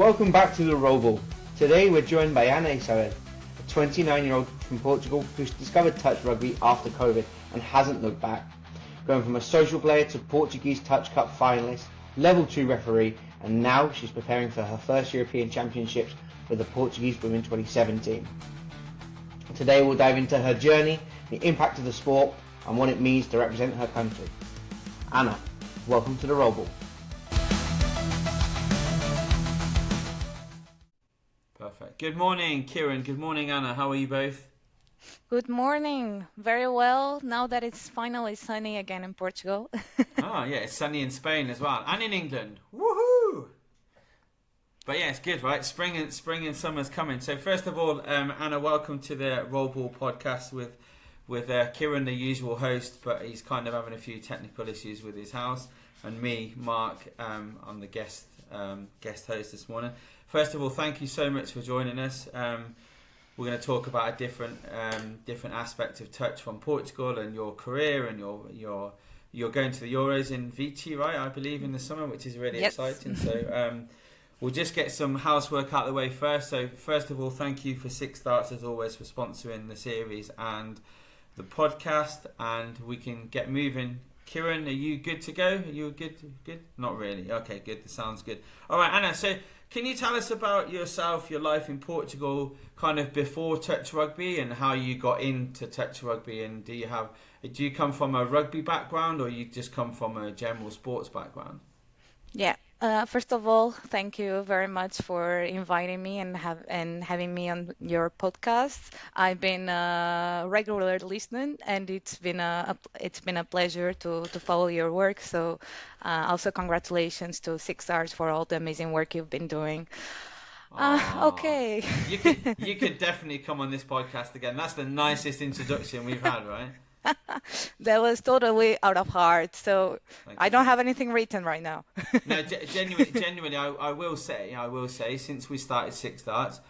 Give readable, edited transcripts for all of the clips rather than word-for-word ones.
Welcome back to the Rollball. Today we're joined by Ana, a 29-year-old from Portugal who's discovered touch rugby after COVID and hasn't looked back. Going from a social player to Portuguese Touch Cup finalist, level 2 referee, and now she's preparing for her first European Championships with the Portuguese Women 27 team. Today we'll dive into her journey, the impact of the sport, and what it means to represent her country. Ana, welcome to the Rollball. Perfect. Good morning, Kieran. Good morning, Anna. How are you both? Good morning. Very well. Now that it's finally sunny again in Portugal. Oh, yeah, it's sunny in Spain as well, and in England. Woohoo! But yeah, it's good, right? Spring and summer's coming. So first of all, Anna, welcome to the Rollball podcast with Kieran, the usual host, but he's kind of having a few technical issues with his house, and me, Mark, I'm the guest host this morning. First of all, thank you so much for joining us. We're going to talk about a different aspect of touch from Portugal and your career, and you're going to the Euros in Vichy, right? I believe in the summer, which is really exciting. So we'll just get some housework out of the way first. So first of all, thank you for Six Starts as always for sponsoring the series and the podcast, and we can get moving. Kieran, are you good to go? Are you good? Not really. Okay, good. That sounds good. All right, Anna. So can you tell us about yourself, your life in Portugal, kind of before touch rugby, and how you got into touch rugby? And do you come from a rugby background, or you just come from a general sports background? Yeah. First of all, thank you very much for inviting me and having me on your podcast. I've been a regular listener, and it's been a pleasure to follow your work. So, also congratulations to Six Stars for all the amazing work you've been doing. Okay. You could definitely come on this podcast again. That's the nicest introduction we've had, right? That was totally out of heart, so I don't have anything written right now. No, genuinely, I will say, since we started Six Starts,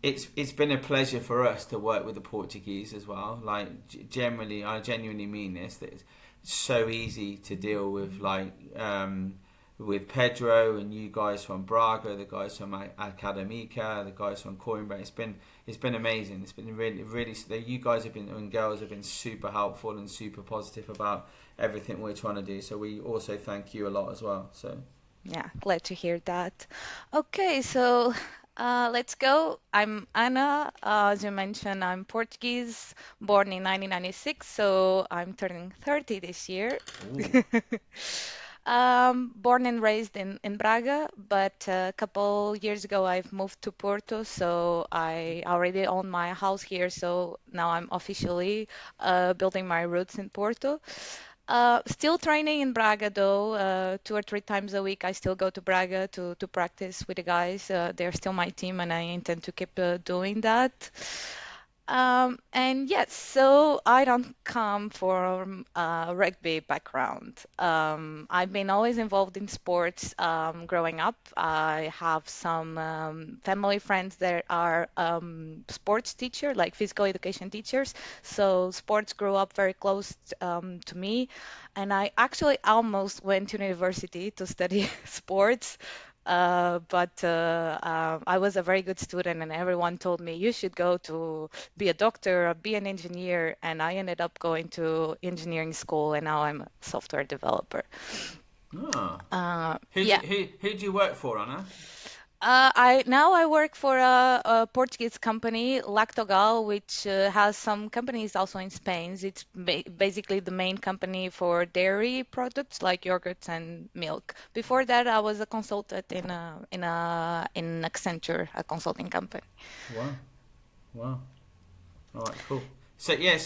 it's been a pleasure for us to work with the Portuguese as well. Like, generally, I genuinely mean this, that it's so easy to deal with, like, with Pedro and you guys from Braga, the guys from Academica, the guys from Coimbra. It's been amazing. It's been really. You guys have been, and girls have been super helpful and super positive about everything we're trying to do. So we also thank you a lot as well. So yeah, glad to hear that. Okay, so let's go. I'm Ana. As you mentioned, I'm Portuguese, born in 1996, so I'm turning 30 this year. Born and raised in Braga, but a couple years ago I've moved to Porto, so I already own my house here, so now I'm officially building my roots in Porto. Still training in Braga though, 2 or 3 times a week I still go to Braga to practice with the guys. They're still my team and I intend to keep doing that. And yes, so I don't come from a rugby background. I've been always involved in sports growing up. I have some family friends that are sports teachers, like physical education teachers. So sports grew up very close to me. And I actually almost went to university to study sports. But I was a very good student, and everyone told me you should go to be a doctor or be an engineer. And I ended up going to engineering school, and now I'm a software developer. Who do you work for, Anna? I work for a Portuguese company, Lactogal, which has some companies also in Spain. It's basically the main company for dairy products like yogurts and milk. Before that, I was a consultant in Accenture, a consulting company. Wow. All right, cool. So yeah, is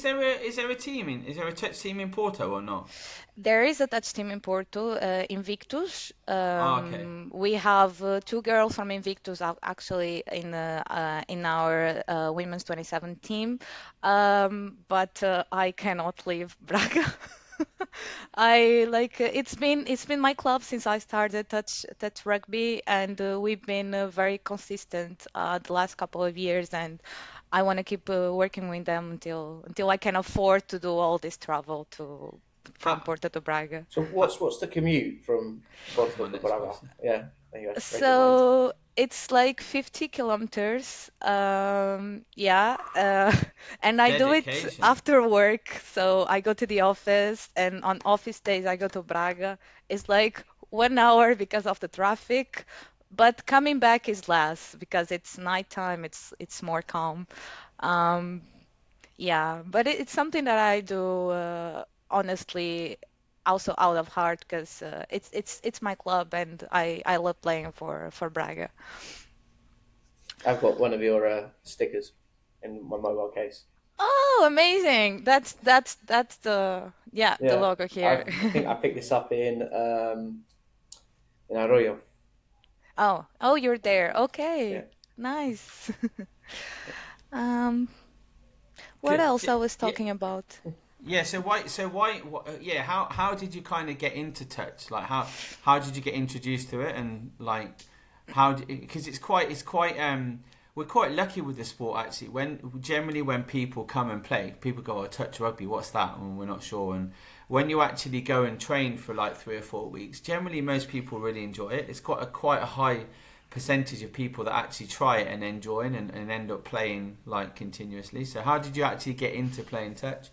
there a team is there a touch team in Porto or not? There is a touch team in Porto, Invictus. Okay. We have 2 girls from Invictus actually in our women's 27 team, but I cannot leave Braga. It's been my club since I started touch rugby, and we've been very consistent the last couple of years, and I want to keep working with them until I can afford to do all this travel from Porto to Braga. So what's the commute from Portugal to Braga? Yeah. There you go. Read your mind. So it's like 50 kilometers. Yeah. And I do it Dedication. after work. So I go to the office, and on office days, I go to Braga. It's like 1 hour because of the traffic, but coming back is less because it's nighttime. It's more calm. Um, yeah, but it's something that I do honestly also out of heart because it's my club and I love playing for Braga. I've got one of your stickers in my mobile case. Oh, amazing! That's the Yeah, logo I here. think I picked this up in Arroyo. Oh, you're there. Yeah. Okay, nice. Um, what Good. else I was Yeah, talking about? yeah. Yeah. How did you kind of get into touch? Like how did you get introduced to it, and like because we're quite lucky with the sport actually. When people come and play, people go, "Oh, touch rugby, what's that?" And we're not sure. And when you actually go and train for like 3 or 4 weeks, generally most people really enjoy it. It's quite a high percentage of people that actually try it and enjoy it and end up playing like continuously. So how did you actually get into playing touch?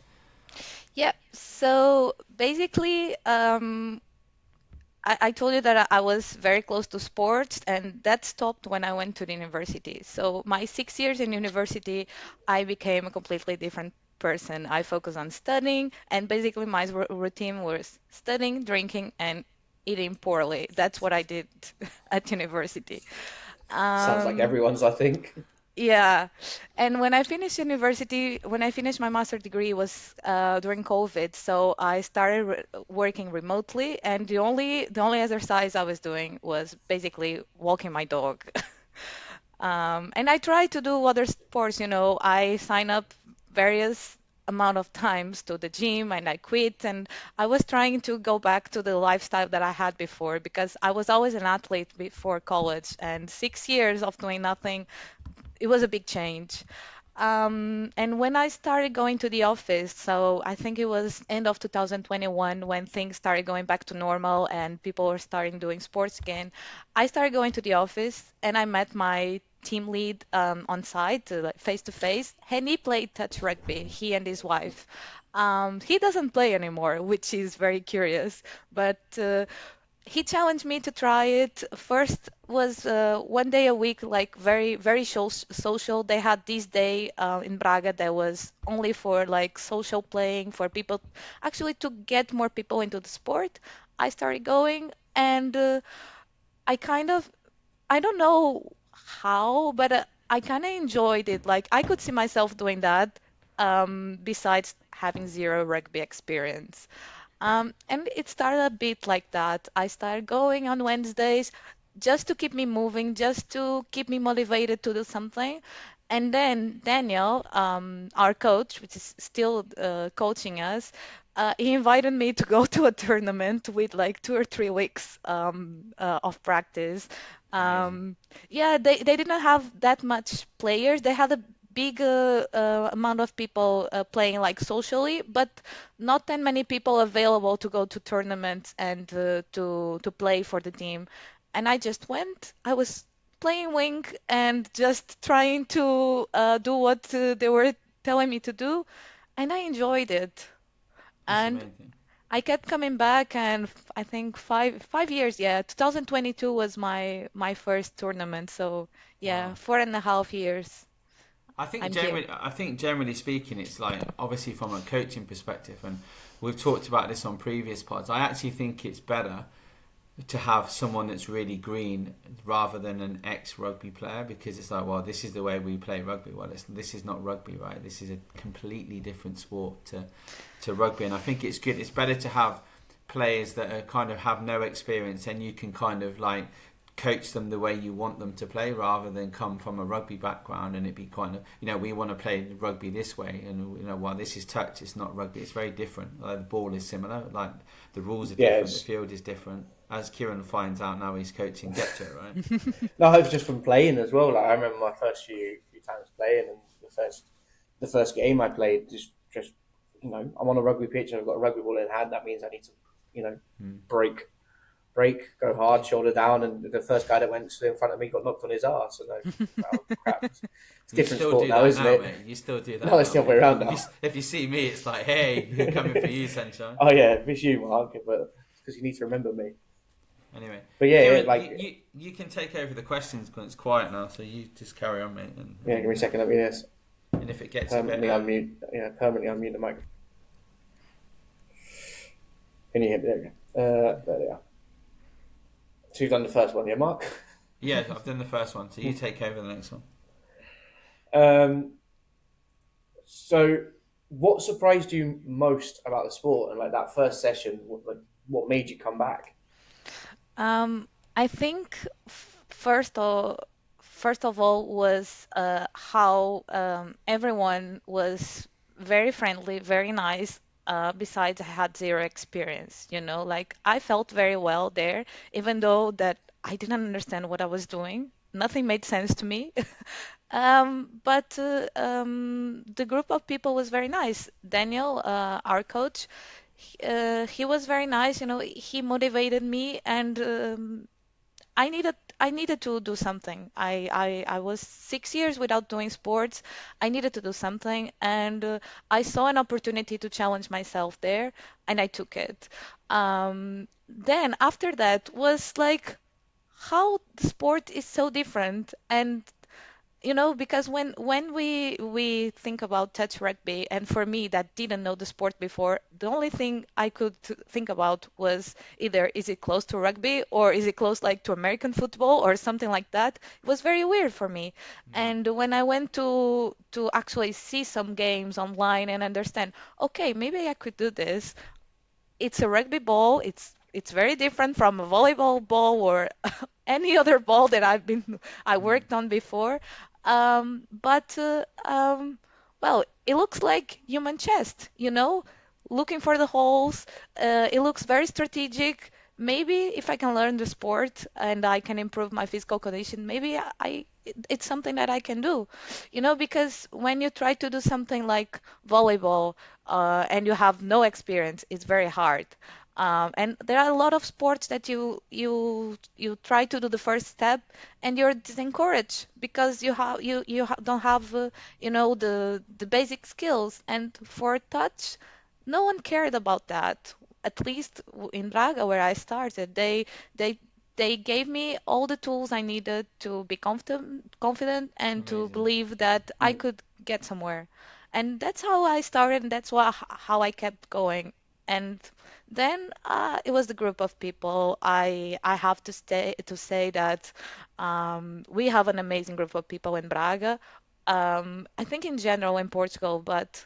Yeah, so basically, I told you that I was very close to sports, and that stopped when I went to the university. So my 6 years in university, I became a completely different person. I focused on studying, and basically my routine was studying, drinking, and eating poorly. That's what I did at university. Sounds like Um, everyone's, I think. yeah, and when I finished university, when I finished my master degree was during COVID, so I started working remotely, and the only exercise I was doing was basically walking my dog. And I try to do other sports, I sign up various amount of times to the gym and I quit, and I was trying to go back to the lifestyle that I had before because I was always an athlete before college, and 6 years of doing nothing, it was a big change. And when I started going to the office, so I think it was end of 2021 when things started going back to normal and people were starting doing sports again, I started going to the office and I met my team lead on site, like face to face, and he played touch rugby, he and his wife. He doesn't play anymore, which is very curious, but he challenged me to try it. First was 1 day a week, like very, very social. They had this day in Braga that was only for like social playing, for people actually to get more people into the sport. I started going and I kind of, I don't know how, but I kind of enjoyed it. Like I could see myself doing that besides having zero rugby experience. And it started a bit like that. I started going on Wednesdays just to keep me moving, just to keep me motivated to do something. And then Daniel, our coach, which is still coaching us, he invited me to go to a tournament with like 2 or 3 weeks of practice. Amazing. Um, yeah, they didn't have that much players. They had a big amount of people playing like socially, but not that many people available to go to tournaments and to play for the team. And I just went. I was playing wing and just trying to do what they were telling me to do, and I enjoyed it. That's And amazing. I kept coming back, and I think five years, yeah, 2022 was my first tournament. So yeah, Wow. 4.5 years I'm here. I think generally speaking, it's like obviously from a coaching perspective, and we've talked about this on previous pods. I actually think it's better to have someone that's really green rather than an ex-rugby player, because it's like, well, this is the way we play rugby. Well, this is not rugby, right? This is a completely different sport to rugby, and I think it's good. It's better to have players that are kind of have no experience, and you can kind of like coach them the way you want them to play, rather than come from a rugby background and it be kind of, we want to play rugby this way, and while this is touch, it's not rugby. It's very different. Like, the ball is similar, like the rules are different, the Yes. field is different, as Kieran finds out now he's coaching Getcha, right? No, I was just from playing as well. Like I remember my first few times playing, and the first game I played, just I'm on a rugby pitch and I've got a rugby ball in hand. That means I need to, Mm. break break, go hard, shoulder down, and the first guy that went in front of me got knocked on his arse. And oh, crap. It's a different sport now, isn't it? Mate. You still do that. No, it's the other way around now. If you see me, it's like, hey, we're coming for you, sunshine. Oh yeah, it's you, Mark, but because you need to remember me. Anyway, but yeah, Kieran, like you can take over the questions because it's quiet now, so you just carry on, mate. And, yeah, give me a second. Let me this. And if it gets permanently unmute, permanently unmute the microphone. Can you hear me? There we go. There they are. So you've done the first one, yeah, Mark? Yeah, I've done the first one, so you take over the next one. So what surprised you most about the sport and like that first session? What made you come back? I think first of all was how everyone was very friendly, very nice. Besides, I had zero experience, like I felt very well there, even though that I didn't understand what I was doing. Nothing made sense to me. But the group of people was very nice. Daniel, our coach, he was very nice. He motivated me, and I needed to do something. I was 6 years without doing sports. I needed to do something, and I saw an opportunity to challenge myself there, and I took it. Then after that was like how the sport is so different, and because when we think about touch rugby, and for me that didn't know the sport before, the only thing I could think about was either is it close to rugby or is it close like to American football or something like that. It was very weird for me. And when I went to actually see some games online and understand, okay, maybe I could do this. It's a rugby ball. It's very different from a volleyball ball or any other ball that I worked on before. But well, it looks like human chest, looking for the holes. It looks very strategic. Maybe if I can learn the sport and I can improve my physical condition, maybe it's something that I can do, because when you try to do something like volleyball, and you have no experience, it's very hard. And there are a lot of sports that you try to do the first step and you're discouraged because don't have the basic skills. And for touch, no one cared about that. At least in Braga, where I started, they they gave me all the tools I needed to be confident and to Amazing. believe that I could get somewhere. And that's how I started, and that's how I kept going. And then it was the group of people. I have to say that we have an amazing group of people in Braga. I think in general in Portugal, but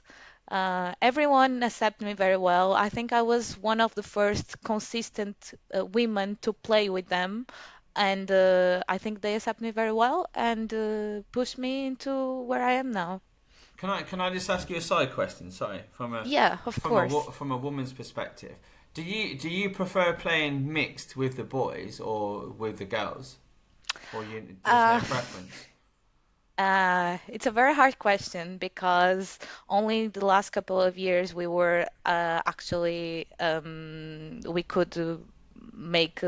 everyone accepted me very well. I think I was one of the first consistent women to play with them, and I think they accept me very well and pushed me into where I am now. Can I just ask you a side question? Sorry, Yeah, of course. from a woman's perspective, do you prefer playing mixed with the boys or with the girls, or is there a preference? It's a very hard question because only the last couple of years we were actually we could make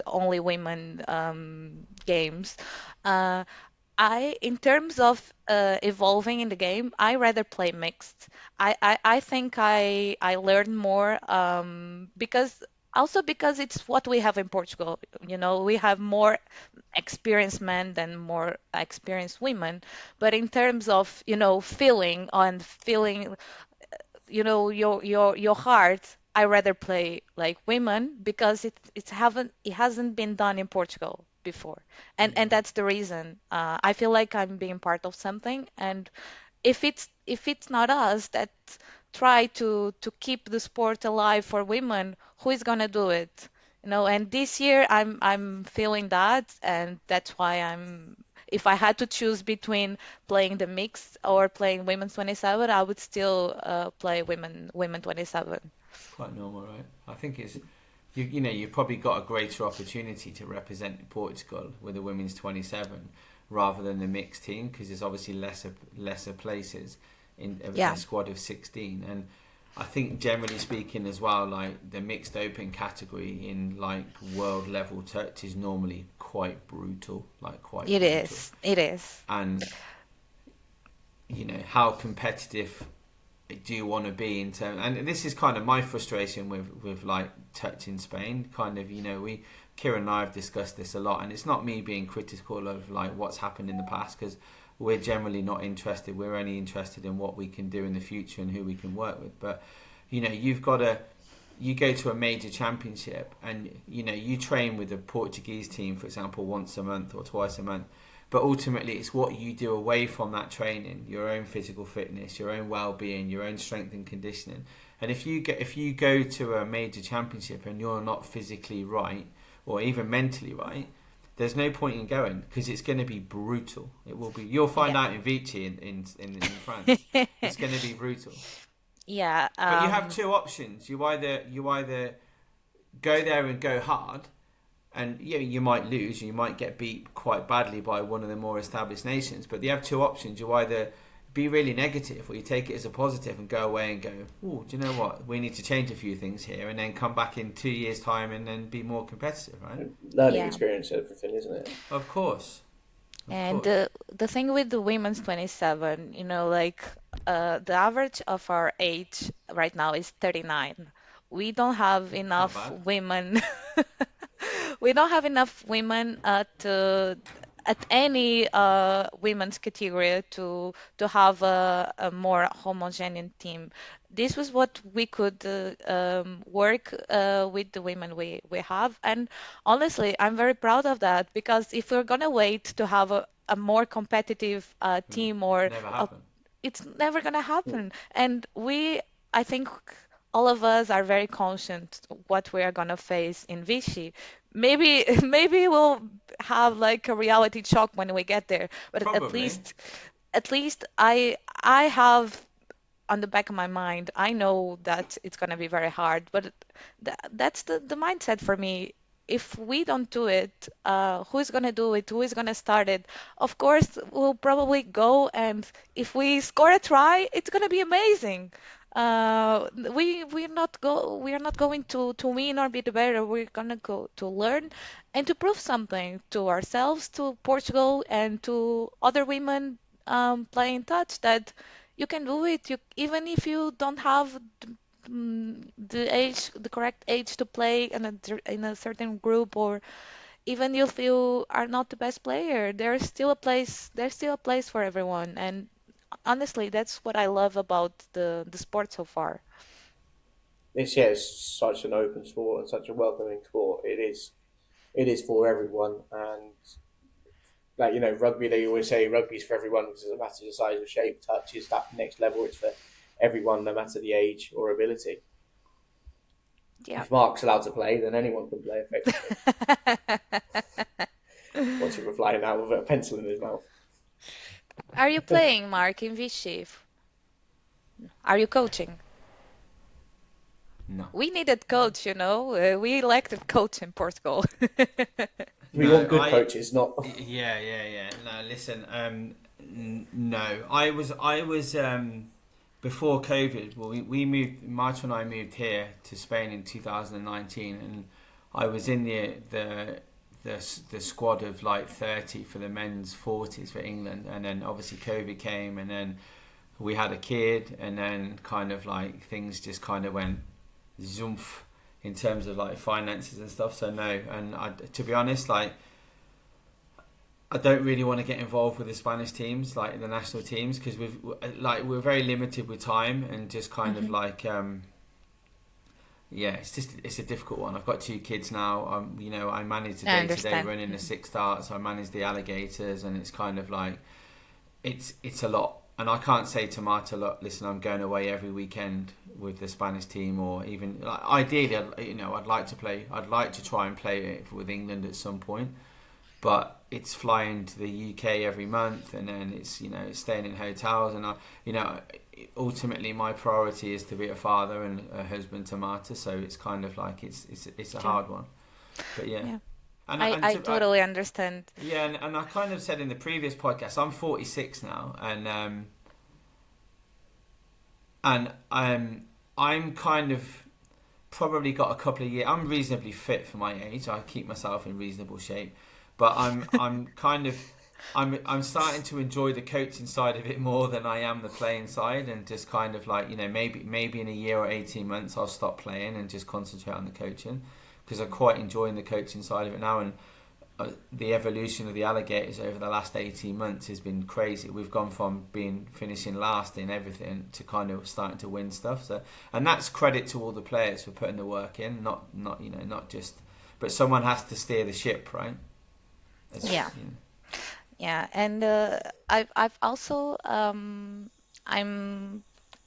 only women games. Uh, in terms of evolving in the game, I rather play mixed. I think I learn more because it's what we have in Portugal. We have more experienced men than more experienced women. But in terms of, feeling, your heart, I rather play like women because it hasn't been done in Portugal before, and Yeah. that's the reason. I feel like I'm being part of something, and if it's not us that try to keep the sport alive for women, who is gonna do it? And this year I'm feeling that, and that's why if I had to choose between playing the mix or playing women's 27, I would still play women 27. It's quite normal, right? I think it's you've probably got a greater opportunity to represent Portugal with the women's 27 rather than the mixed team because there's obviously lesser places in a Yeah. squad of 16. And I think generally speaking as well, like the mixed open category in like world level touch is normally quite brutal, It is. And how competitive do you want to be in terms, and this is kind of my frustration with like touch in Spain, kind of, Kieran and I have discussed this a lot, and it's not me being critical of like what's happened in the past, because we're generally not interested. We're only interested in what we can do in the future and who we can work with. But you go to a major championship, and you train with a Portuguese team, for example, once a month or twice a month. But ultimately, it's what you do away from that training, your own physical fitness, your own well-being, your own strength and conditioning. And if you go to a major championship and you're not physically right or even mentally right, there's no point in going, because it's going to be brutal. It will be. You'll find out in Vichy in France. It's going to be brutal. Yeah. But you have two options. You either go there and go hard, and you might lose, you might get beat quite badly by one of the more established nations, but you have two options. You either be really negative, or you take it as a positive and go away and go, oh, do you know what, we need to change a few things here, and then come back in 2 years' time and then be more competitive, right? Learning experience, everything, isn't it? Of course. And the thing with the women's 27, the average of our age right now is 39. We don't have enough women. We don't have enough women at any women's category to have a more homogeneous team. This was what we could work with the women we have, and honestly, I'm very proud of that, because if we're gonna wait to have a more competitive team, it's never gonna happen. And I think all of us are very conscious what we are gonna face in Vichy. Maybe maybe we'll have like a reality shock when we get there, but Probably. at least I have on the back of my mind, I know that it's gonna be very hard, but that's the mindset for me. If we don't do it, who's gonna do it? Who is gonna start it? Of course, we'll probably go, and if we score a try, it's gonna be amazing. We are not going to win or be the better. We're gonna go to learn and to prove something to ourselves, to Portugal, and to other women playing touch, that you can do it. Even if you don't have the correct age to play in a certain group, or even if you are not the best player, there's still a place. There's still a place for everyone. And honestly, that's what I love about the sport so far. It's such an open sport and such a welcoming sport. It is for everyone, and like rugby. They always say rugby's for everyone because it doesn't matter the size or shape. Touch is that next level. It's for everyone, no matter the age or ability. Yeah. If Mark's allowed to play, then anyone can play effectively. What's he replying now with a pencil in his mouth? Are you playing, Mark, in Vichy? Are you coaching? No. We needed coach, we elected coach in Portugal. We want good coaches, not. Yeah. No, listen. No, I was before COVID. Well, we moved. Marta and I moved here to Spain in 2019, and I was in the squad of like 30 for the men's 40s for England, and then obviously COVID came, and then we had a kid, and then kind of like things just kind of went zoomf in terms of like finances and stuff. So no, and to be honest, like I don't really want to get involved with the Spanish teams, like the national teams, because we're very limited with time, and just kind of like it's a difficult one. I've got 2 kids now. I manage the day-to-day running the 6 starts. I manage the alligators, and it's kind of like it's a lot. And I can't say to Marta, look, listen, I'm going away every weekend with the Spanish team, or even like, ideally, I'd like to play. I'd like to try and play with England at some point, but it's flying to the UK every month, and then it's staying in hotels, and ultimately my priority is to be a father and a husband to Marta, so it's kind of like it's a hard one, but yeah. And I totally understand. Yeah, and I kind of said in the previous podcast, I'm 46 now, and I'm kind of probably got a couple of years. I'm reasonably fit for my age. I keep myself in reasonable shape, but I'm kind of I'm starting to enjoy the coaching side of it more than I am the playing side, and just kind of like, you know, maybe in a year or 18 months I'll stop playing and just concentrate on the coaching, because I'm quite enjoying the coaching side of it now. And the evolution of the Alligators over the last 18 months has been crazy. We've gone from finishing last in everything to kind of starting to win stuff. So, and that's credit to all the players for putting the work in. Not you know, not just, but someone has to steer the ship, right? Yeah. You know. Yeah, and I've also I'm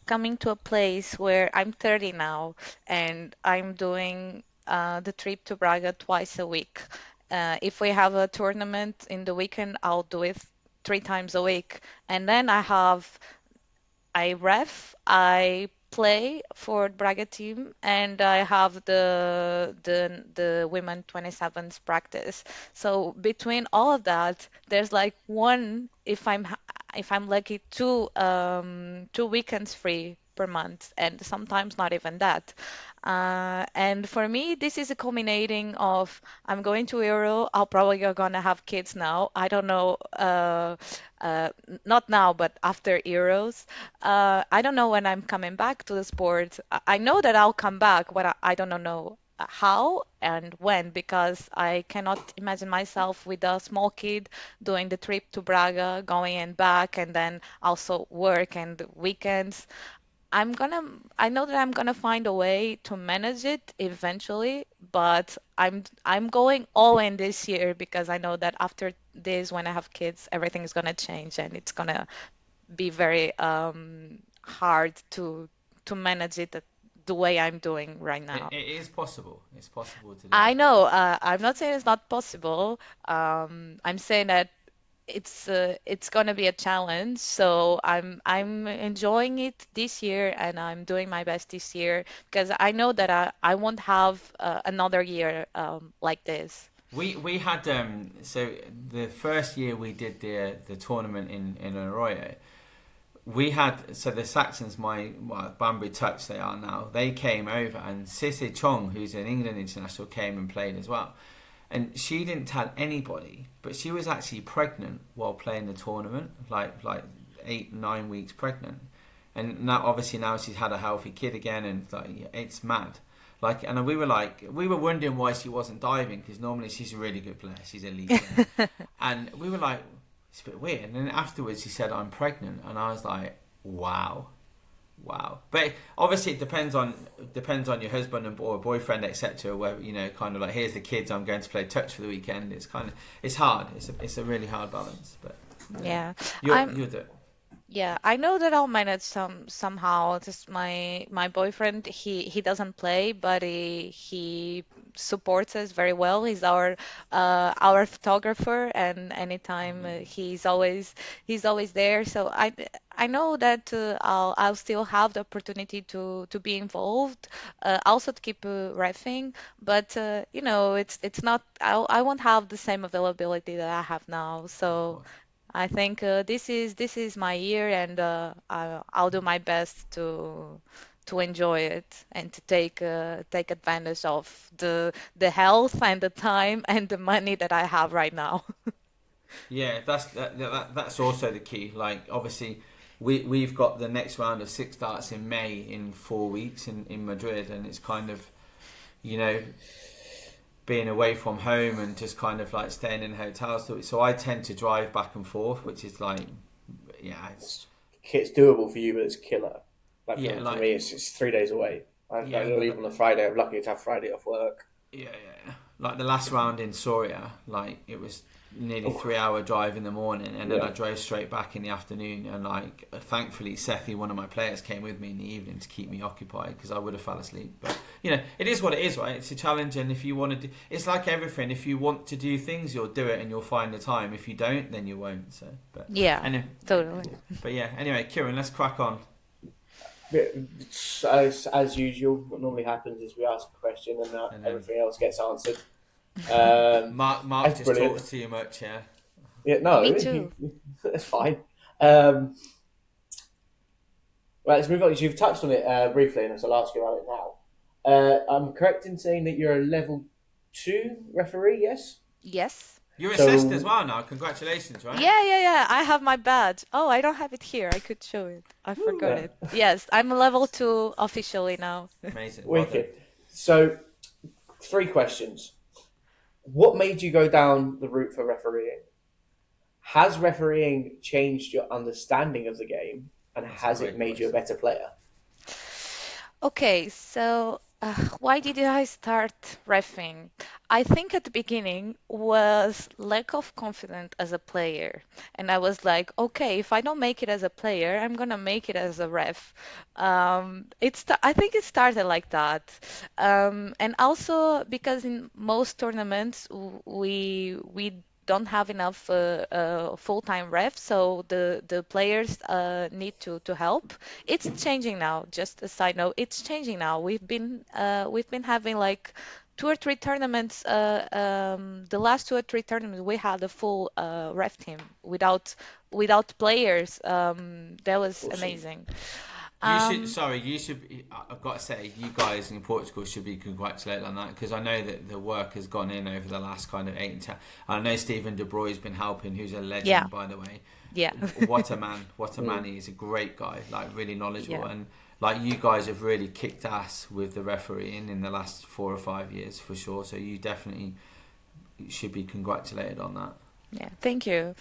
coming to a place where I'm 30 now, and I'm doing the trip to Braga twice a week. If we have a tournament in the weekend, I'll do it 3 times a week, and then I ref, I play for Braga team, and I have the women 27s practice. So between all of that, there's like one, if I'm lucky, two weekends free per month, and sometimes not even that. And for me, this is a culminating of I'm going to Euro. I'll probably gonna have kids now. I don't know, not now, but after Euros. I don't know when I'm coming back to the sport. I know that I'll come back, but I don't know how and when, because I cannot imagine myself with a small kid doing the trip to Braga, going and back, and then also work and weekends. I know that I'm gonna find a way to manage it eventually, but I'm going all in this year, because I know that after this, when I have kids, everything is gonna change, and it's gonna be very hard to manage it the way I'm doing right now. It is possible. It's possible to do I it. know, I'm not saying it's not possible. I'm saying that it's gonna be a challenge. So I'm enjoying it this year, and I'm doing my best this year, because I know that I won't have another year like this. We had so the first year we did the tournament in Arroyo, we had, so the Saxons, Banbury Touch they are now, they came over, and Cissy Chong, who's an England international, came and played as well. And she didn't tell anybody, but she was actually pregnant while playing the tournament, like 8-9 weeks pregnant. And now obviously now she's had a healthy kid again, and like, it's mad. Like, and we were wondering why she wasn't diving, because normally she's a really good player, she's a elite player. And we were like, it's a bit weird. And then afterwards she said, I'm pregnant, and I was like, wow. But obviously it depends on your husband or boyfriend, etc. Where, you know, kind of like, here's the kids, I'm going to play touch for the weekend. It's hard. It's a really hard balance. But Yeah. you'll do it. Yeah, I know that I'll manage somehow. Just my boyfriend, he doesn't play, but he supports us very well. He's our photographer, and anytime he's always there. So I know that I'll still have the opportunity to be involved, also to keep reffing. But you know, it's not. I won't have the same availability that I have now. Of So. course. I think this is my year, and I'll do my best to enjoy it, and to take advantage of the health and the time and the money that I have right now. Yeah, that's also the key. Like, obviously, we've got the next round of six starts in May, in 4 weeks in Madrid, and it's kind of, you know, being away from home and just kind of like staying in hotels. So I tend to drive back and forth, which is like, yeah, It's doable for you, but it's killer. Like yeah, for me, it's 3 days away. I yeah, leave on a Friday. I'm lucky to have Friday off work. yeah. Like the last round in Soria, like it was nearly 3 hour drive in the morning, and then I drove straight back in the afternoon. And like, thankfully, Sethi, one of my players, came with me in the evening to keep me occupied, because I would have fell asleep. But you know, it is what it is, right? It's a challenge, and if you want to do, it's like everything. If you want to do things, you'll do it, and you'll find the time. If you don't, then you won't. So, but Yeah, anyway, totally. but yeah. Anyway, Kieran, let's crack on. As usual, what normally happens is we ask a question, and And then everything else gets answered. Mark That's just brilliant. talks too much, yeah. Yeah, no, Me too. that's fine. Right, let's move on. You've touched on it briefly, and so I'll ask you about it now. I'm correct in saying that you're a level 2 referee, yes? Yes. You're assessed as So, well now. Congratulations, right? Yeah. I have my badge. Oh, I don't have it here. I could show it. I forgot yeah, it. Yes, I'm a level 2 officially now. Amazing. Well done. wicked. So, 3 questions. What made you go down the route for refereeing? Has refereeing changed your understanding of the game, and That's a has it great made you a question. better player? Okay, so why did I start reffing? I think at the beginning was lack of confidence as a player, and I was like, okay, if I don't make it as a player, I'm gonna make it as a ref. I think it started like that, and also because in most tournaments we don't have enough full-time refs, so the players need to help. It's changing now. Just a side note, it's changing now. We've been having like 2 or 3 tournaments. The last 2 or 3 tournaments, we had a full ref team without players. That was Awesome. amazing. You should, Um, sorry, you should, I've got to say, you guys in Portugal should be congratulated on that because I know that the work has gone in over the last kind of 8 and 10. I know Stephen De Bruyne has been helping, who's a yeah, legend, by the way. yeah, What a man, what a man. Mm. He's a great guy, like really knowledgeable. yeah. And like you guys have really kicked ass with the refereeing in the last 4 or 5 years for sure. So you definitely should be congratulated on that. Yeah, thank you.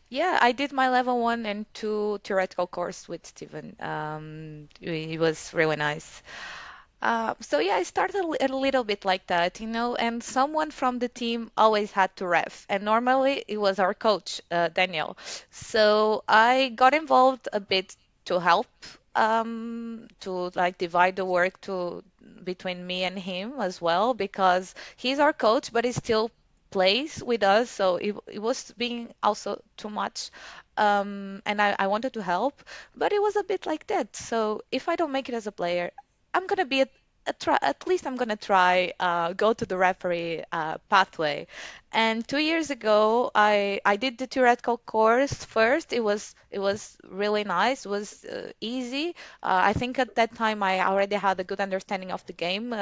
Yeah, I did my level 1 and 2 theoretical course with Stephen. It was really nice. So yeah, I started a little bit like that, and someone from the team always had to ref, and normally it was our coach, Daniel. So I got involved a bit to help, to like divide the work to between me and him as well, because he's our coach, but he still plays with us, so it was being also too much. And I wanted to help, but it was a bit like that. So if I don't make it as a player, I'm gonna be at least I'm gonna try go to the referee pathway. And 2 years ago, I did the theoretical course first. It was really nice. It was easy. I think at that time I already had a good understanding of the game,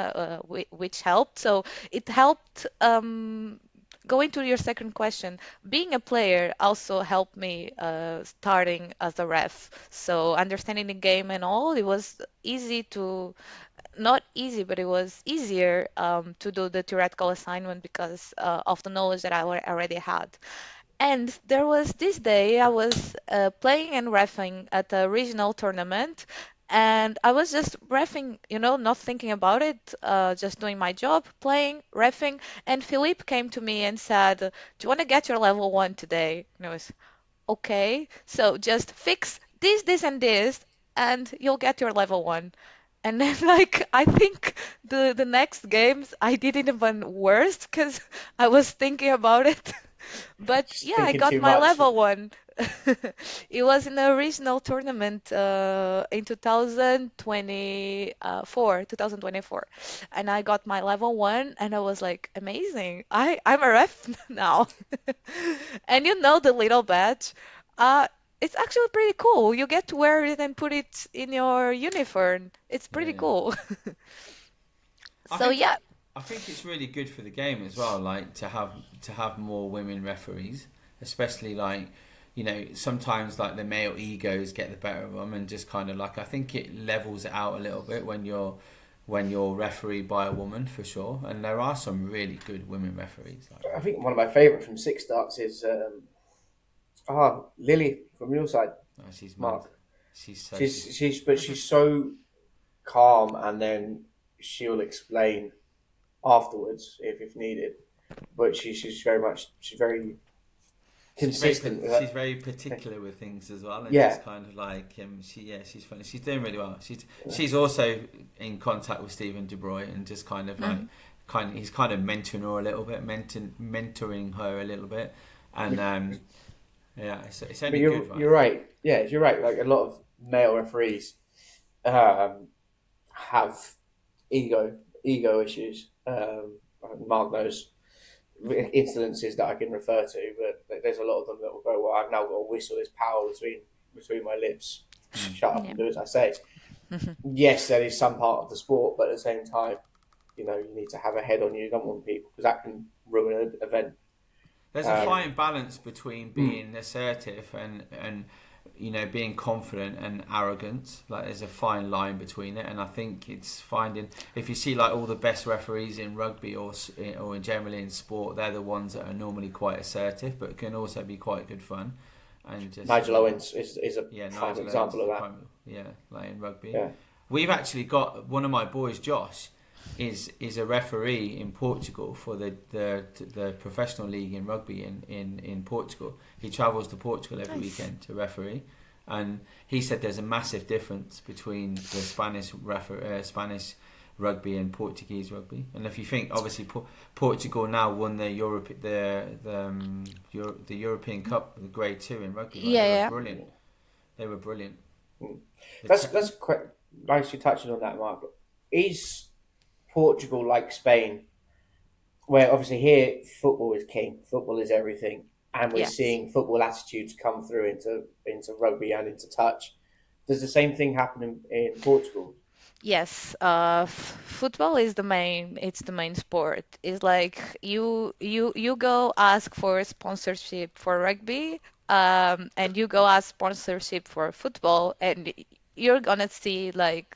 which helped. So it helped. Going to your second question, being a player also helped me starting as a ref. So understanding the game and all, it was easy to not easy, but it was easier to do the theoretical assignment because of the knowledge that I already had. And there was this day I was playing and reffing at a regional tournament, and I was just reffing, not thinking about it, just doing my job, playing, reffing. And Philippe came to me and said, "Do you want to get your level 1 today?" And I was, "Okay, so just fix this, and this, and you'll get your level 1." And then, like, I think the next games I did it even worse because I was thinking about it. But Just yeah, I thinking got too my much. level 1. It was in a regional tournament in 2024, and I got my level 1, and I was like, amazing. I'm a ref now. And the little badge. Uh, it's actually pretty cool. You get to wear it and put it in your uniform. It's Yeah, pretty yeah. cool. I So think yeah, I think it's really good for the game as well, like to have more women referees, especially like sometimes like the male egos get the better of them, and just kind of like I think it levels it out a little bit when you're refereed by a woman for sure, and there are some really good women referees. Like, I think one of my favourite from Six Starts is Lily from your side, oh, she's mad. Mark. She's so She's so calm, and then she'll explain afterwards if needed. But she's very consistent with she's her. very particular with things as well, and Yeah, just kind of like she's funny. She's doing really well. She's also in contact with Stephen De Bruyne, and just kind of like mhm. he's kind of mentoring her a little bit, mentoring her a little bit, and yeah, it's but only you're good, right? you're right. Yeah, you're right. Like a lot of male referees have ego issues. Mark knows incidences that I can refer to, but there's a lot of them that will go, well, I've now got a whistle, there's power between my lips. shut up Yeah. and do as I say. Yes, there is some part of the sport, but at the same time, you need to have a head on you. You don't want people, because that can ruin an event. There's a fine balance between being assertive and being confident and arrogant. Like, there's a fine line between it, and I think it's finding, if you see like all the best referees in rugby or in generally in sport, they're the ones that are normally quite assertive, but can also be quite good fun. And just Nigel Owens is a prime Nigel example of Owens that. Like in rugby. Yeah. We've actually got one of my boys, Josh, is a referee in Portugal for the professional league in rugby in Portugal. He travels to Portugal every weekend to referee, and he said there's a massive difference between the Spanish rugby and Portuguese rugby. And if you think, obviously, Portugal now won the European Cup, the Grade 2 in rugby. Right? Yeah, They were yeah. brilliant. They were brilliant. That's quite nice you touching on that, Mark. Is Portugal like Spain, where obviously here football is king, football is everything, and we're Yes. seeing football attitudes come through into rugby and into touch? Does the same thing happen in Portugal? Yes, football is the main. It's the main sport. It's like you go ask for sponsorship for rugby, and you go ask sponsorship for football, and you're gonna see like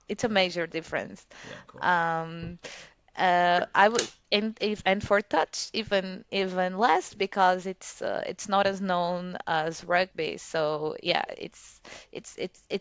it's a major difference. Yeah, of course. I would and for touch even less, because it's not as known as rugby. So yeah, it's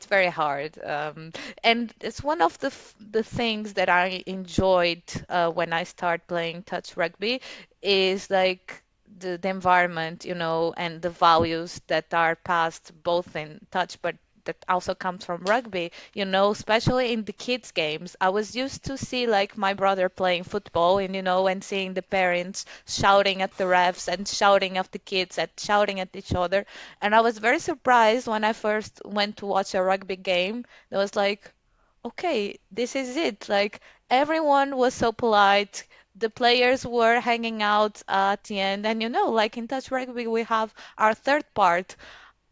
very hard. And it's one of the things that I enjoyed when I start playing touch rugby is like the environment, and the values that are passed both in touch, but that also comes from rugby, especially in the kids' games. I was used to see like my brother playing football and seeing the parents shouting at the refs and shouting at the kids and shouting at each other. And I was very surprised when I first went to watch a rugby game. It was like, okay, this is it. Like everyone was so polite. The players were hanging out at the end. And like in touch rugby, we have our third part.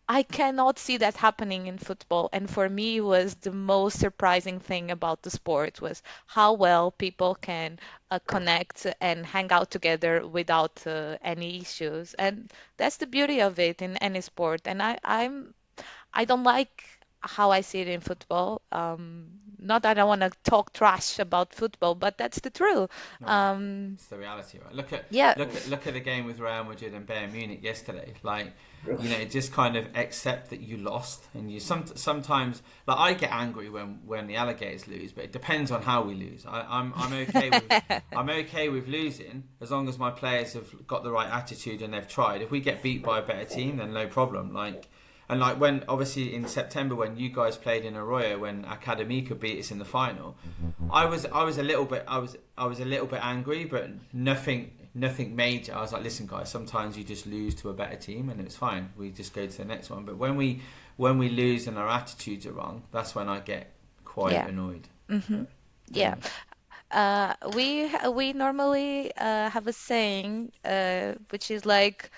I cannot see that happening in football. And for me, was the most surprising thing about the sport was how well people can connect and hang out together without any issues. And that's the beauty of it in any sport. And I don't like how I see it in football. Not that I want to talk trash about football, but that's the truth. No, it's the reality, right? Yeah, Look at the game with Real Madrid and Bayern Munich yesterday. Like, just kind of accept that you lost, and you sometimes, like, I get angry when the Alligators lose, but it depends on how we lose. I'm okay with I'm okay with losing as long as my players have got the right attitude and they've tried. If we get beat by a better team, then no problem. And when obviously in September when you guys played in Arroyo, when Academica beat us in the final, I was a little bit angry, but nothing major. I was like, listen guys, sometimes you just lose to a better team and it's fine. We just go to the next one. But when we lose and our attitudes are wrong, that's when I get quite annoyed. Mm-hmm. Yeah. We normally have a saying, which is like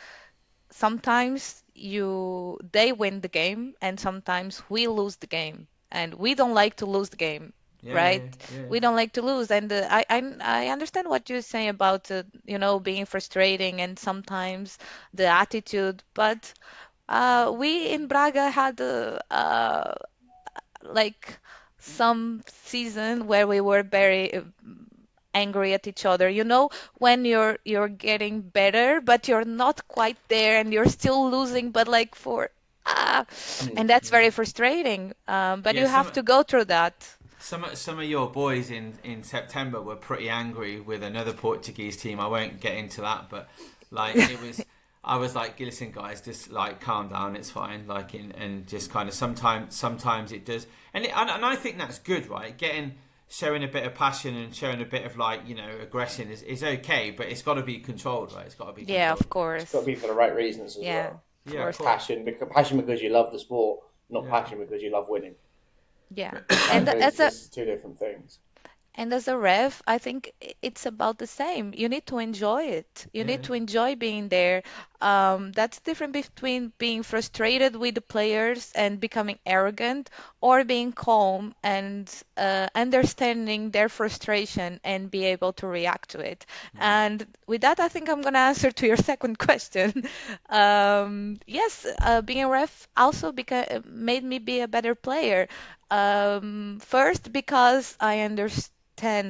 sometimes they win the game and sometimes we lose the game, and we don't like to lose the game, right? Yeah. We don't like to lose, and I understand what you're saying about being frustrating and sometimes the attitude, but we in Braga had like some season where we were very angry at each other. When you're getting better, but you're not quite there, and you're still losing, but like and that's very frustrating. But you have to go through that. Some of your boys in September were pretty angry with another Portuguese team. I won't get into that, but like it was. I was like, listen, guys, just like calm down. It's fine. Like, and just kind of sometimes it does, and I think that's good, right? Showing a bit of passion and showing a bit of aggression is okay, but it's got to be controlled, right? It's got to be controlled. Yeah, of course. It's got to be for the right reasons as Yeah, well. Yeah, of course. Passion because you love the sport, not passion because you love winning. Yeah, and It's two different things. And as a ref, I think it's about the same. You need to enjoy it. You Yeah, need to enjoy being there. That's different between being frustrated with the players and becoming arrogant, or being calm and understanding their frustration and be able to react to it. And with that, I think I'm going to answer to your second question. Yes, being a ref also made me be a better player. First, because I understand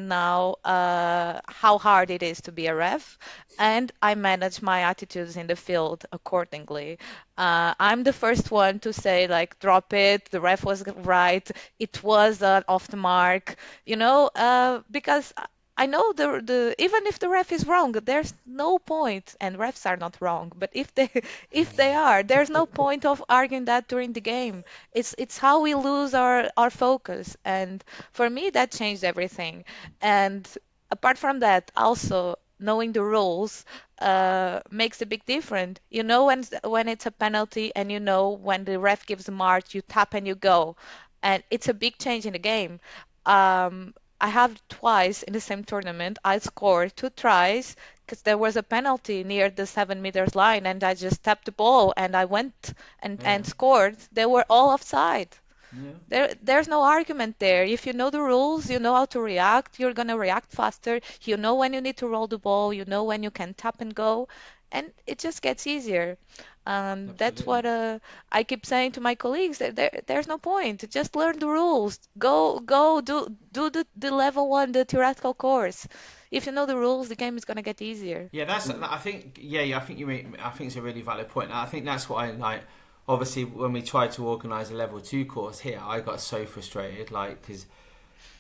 now how hard it is to be a ref, and I manage my attitudes in the field accordingly. I'm the first one to say, like, drop it, the ref was right, it was off the mark, because I know even if the ref is wrong, there's no point, and refs are not wrong, but if they if they are, there's no point of arguing that during the game. It's how we lose our focus, and for me that changed everything. And apart from that, also knowing the rules makes a big difference. You know when it's a penalty, and you know when the ref gives a mark, you tap and you go, and it's a big change in the game. I have twice in the same tournament, I scored two tries because there was a penalty near the 7 meters line, and I just tapped the ball and I went yeah, and scored. They were all offside. yeah. There's no argument there. If you know the rules, you know how to react. You're gonna react faster. You know when you need to roll the ball. You know when you can tap and go, and it just gets easier. That's Absolutely. what I keep saying to my colleagues. That there's no point. Just learn the rules. Go do the level one, the theoretical course. If you know the rules, the game is gonna get easier. Yeah, that's. I think. Yeah, I think you mean. I think it's a really valid point. I think that's what I like. Obviously, when we tried to organise a level 2 course here, I got so frustrated, like because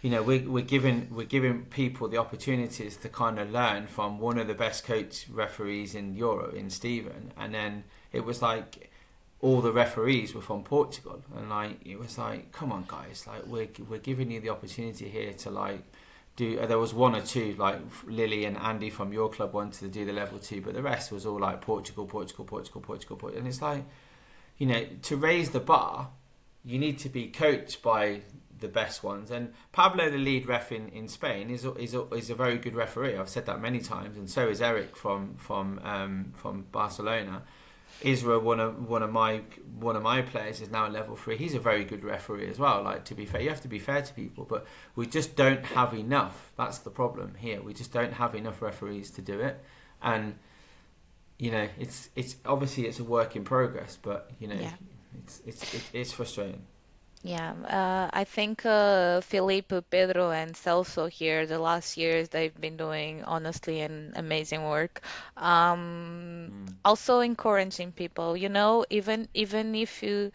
we're giving people the opportunities to kind of learn from one of the best coach referees in Europe, in Stephen, and then it was like all the referees were from Portugal, and like it was like, come on guys, like we're giving you the opportunity here to like do. There was one or two, like Lily and Andy from your club wanted to do the level 2, but the rest was all like Portugal, Portugal, Portugal, Portugal, Portugal. And it's like, to raise the bar, you need to be coached by the best ones. And Pablo, the lead ref in Spain, is a very good referee. I've said that many times, and so is Eric from Barcelona. Isra, one of my players, is now level 3. He's a very good referee as well. Like, to be fair, you have to be fair to people, but we just don't have enough. That's the problem here. We just don't have enough referees to do it, and it's obviously it's a work in progress, but Yeah. it's frustrating. Yeah, I think Felipe, Pedro, and Celso here, the last years, they've been doing honestly an amazing work. Also encouraging people, even if you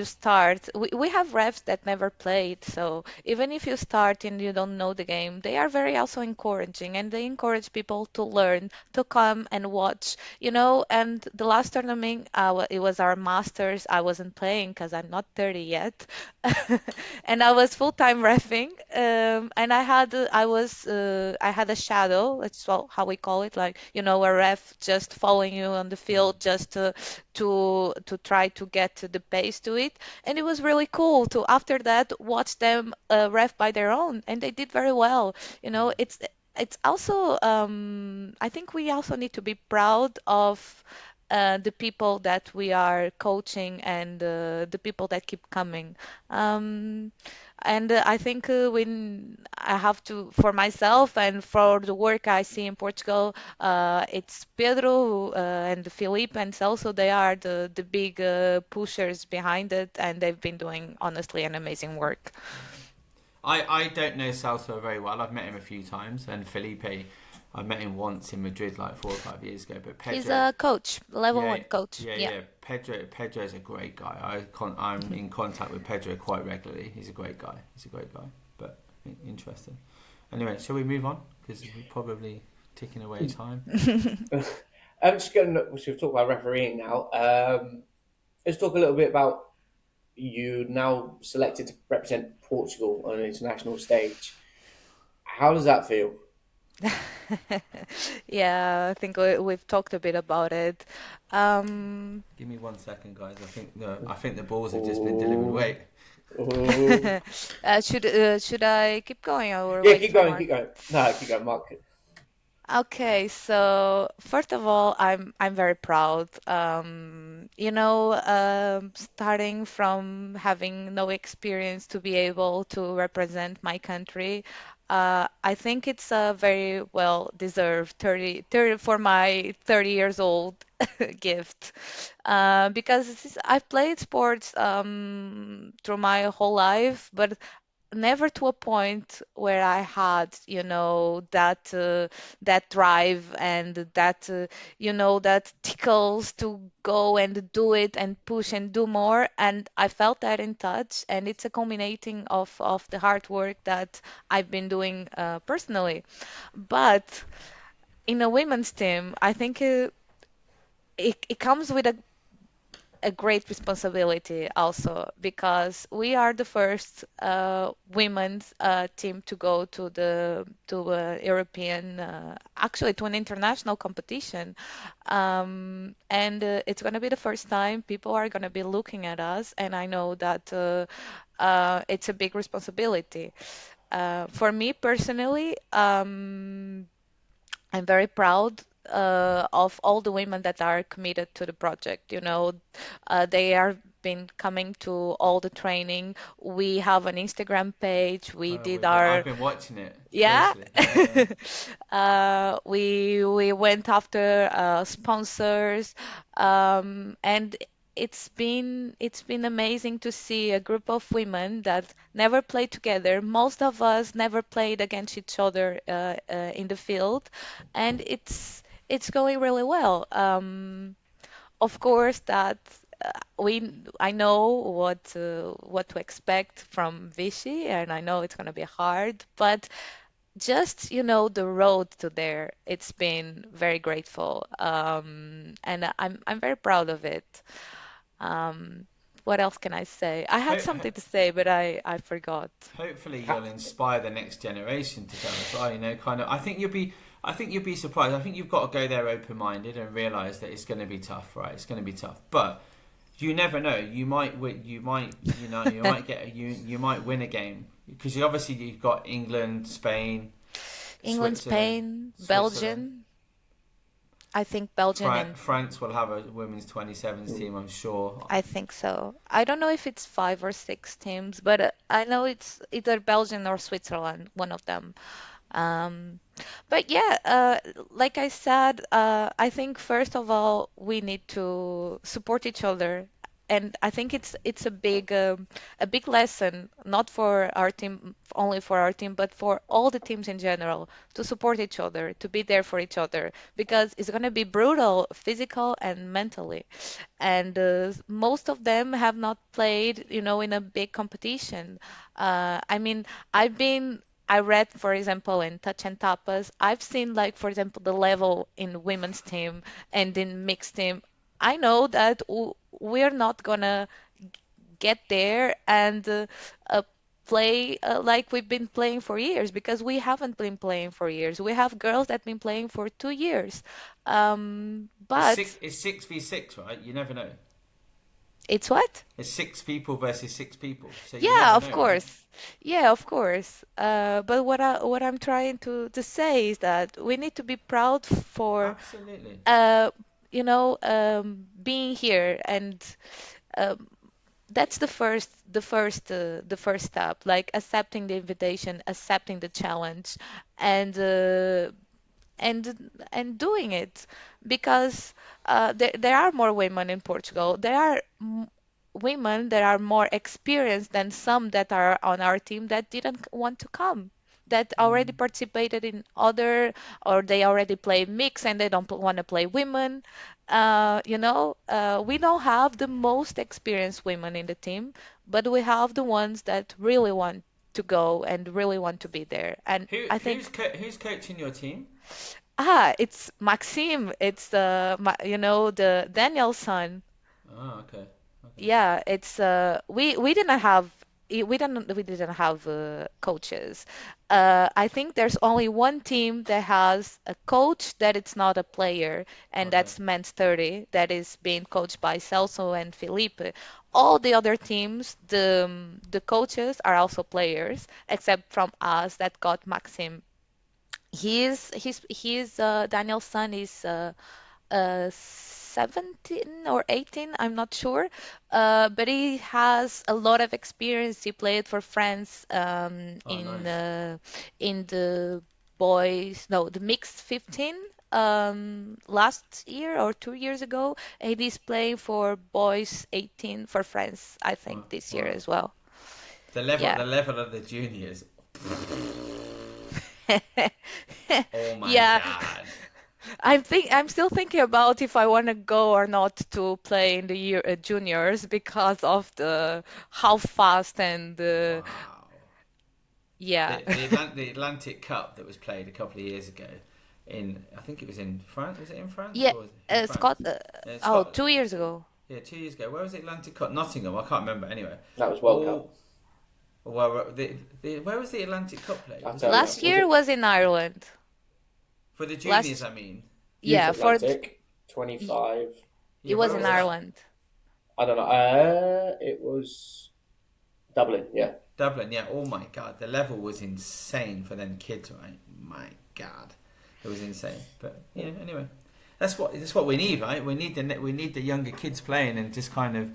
start, we have refs that never played, so even if you start and you don't know the game, they are very also encouraging, and they encourage people to learn, to come and watch, and the last tournament, it was our masters. I wasn't playing because I'm not 30 yet. And I was full-time reffing, and I had a shadow. That's how we call it, like a ref just following you on the field, just to try to get the pace to it. And it was really cool to after that watch them ref by their own, and they did very well. It's also I think we also need to be proud of the people that we are coaching, and the people that keep coming. Um, and I think when I have to, for myself and for the work I see in Portugal, it's Pedro and Felipe and Celso. They are the big pushers behind it, and they've been doing honestly an amazing work. I don't know Salso very well. I've met him a few times, and Felipe, I met him once in Madrid like 4 or 5 years ago. But He's Pedro, a coach, level yeah, one coach. yeah, Yeah. yeah. Pedro's a great guy. I'm in contact with Pedro quite regularly. He's a great guy. But interesting. Anyway, shall we move on? Because we're probably ticking away time. I'm just going to we've talked about refereeing now. Let's talk a little bit about you now selected to represent Portugal on an international stage. How does that feel? Yeah, I think we've talked a bit about it. Um, Give me 1 second, guys. I think the balls have just been delivered. Oh, Wait. Oh, Should I keep going or yeah, wait keep for going, Mark? keep going. No, keep going, Mark. Okay, so first of all, I'm very proud. Starting from having no experience to be able to represent my country, I think it's a very well deserved 30 for my 30 years old gift. Because I've played sports through my whole life, but never to a point where I had, that drive and that tickles to go and do it and push and do more. And I felt that in touch, and it's a culminating of the hard work that I've been doing personally. But in a women's team, I think it comes with a great responsibility also because we are the first women's team to go to European actually to an international competition, and it's going to be the first time people are going to be looking at us, and I know that it's a big responsibility. For me personally, I'm very proud of all the women that are committed to the project. They are been coming to all the training. We have an Instagram page. We did I've our been watching it yeah. closely. Yeah. We went after sponsors, and it's been amazing to see a group of women that never played together. Most of us never played against each other in the field, and it's going really well. Of course, that I know what to expect from Vichy, and I know it's gonna be hard, but just the road to there, it's been very grateful, and I'm very proud of it. um, what else can I say? I had Ho- something to say, but I forgot. Hopefully, Ha- you'll inspire the next generation to go as well. Kind of. I think you'll be surprised. I think you've got to go there open-minded and realize that it's going to be tough, right? It's going to be tough, but you never know. You might win. You might you might win a game because obviously you've got England, Spain, England, Switzerland, Spain, Switzerland. Belgium. I think Belgium and France will have a women's 27s team, I'm sure. I think so. I don't know if it's 5 or 6 teams, but I know it's either Belgium or Switzerland, one of them. Um, but yeah, like I said, I think first of all we need to support each other, and I think it's a big lesson, not for our team, only for our team, but for all the teams in general, to support each other, to be there for each other, because it's gonna be brutal, physical and mentally, and most of them have not played, in a big competition. I mean, I've been I read, for example, in Touch and Tapas, I've seen, like, for example, the level in women's team and in mixed team. I know that we're not gonna get there and uh, play like we've been playing for years because we haven't been playing for years. We have girls that been playing for 2 years. But It's 6v6, right? You never know. it's what? It's six people versus six people, so you Yeah, never of know, right? course. Yeah, of course. But what I'm trying to say is that we need to be proud for Absolutely. being here, and um, that's the first step, like accepting the invitation, accepting the challenge, and doing it, because there are more women in Portugal. There are women that are more experienced than some that are on our team that didn't want to come, that already participated in other, or they already play mix and they don't want to play women. We don't have the most experienced women in the team, but we have the ones that really want to go and really want to be there. And I think Who's coaching your team? it's Maxime. It's the Daniel's son. Oh, okay, okay, Yeah, it's we didn't have we didn't have coaches. I think there's only one team that has a coach that it's not a player, and okay. that's Men's 30, that is being coached by Celso and Felipe. all the other teams, the coaches are also players, except from us that got Maxim. Daniel's son is 17 or 18, I'm not sure, but he has a lot of experience. He played for France Oh, nice. in the boys, no, the mixed 15 last year or 2 years ago, and he's playing for boys 18 for France, I Wow. think, this year Wow. as well. The Yeah. level of the juniors. Oh my Yeah, God. I'm still thinking about if I want to go or not to play in the juniors because of the how fast and Wow. yeah. The Atlantic Cup that was played a couple of years ago in, I think it was in France. Was it in France Yeah, or was it in France? Scott. Oh, Scotland. 2 years ago. Yeah, 2 years ago. Where was the Atlantic Cup? Nottingham. I can't remember. Anyway. That was World Cup. Oh, well, where was the Atlantic Cup played? I'll Was tell it you. Last in, Was year it was in Ireland. for the juniors? Last, I mean. Youth yeah, Atlantic y- 25? it Yeah, was where in was that? Ireland. I don't know. It was Dublin. Yeah. Dublin. Yeah. Oh my God, the level was insane for them kids, right? My God, it was insane. But yeah, anyway, that's what we need, right? We need the younger kids playing and just kind of,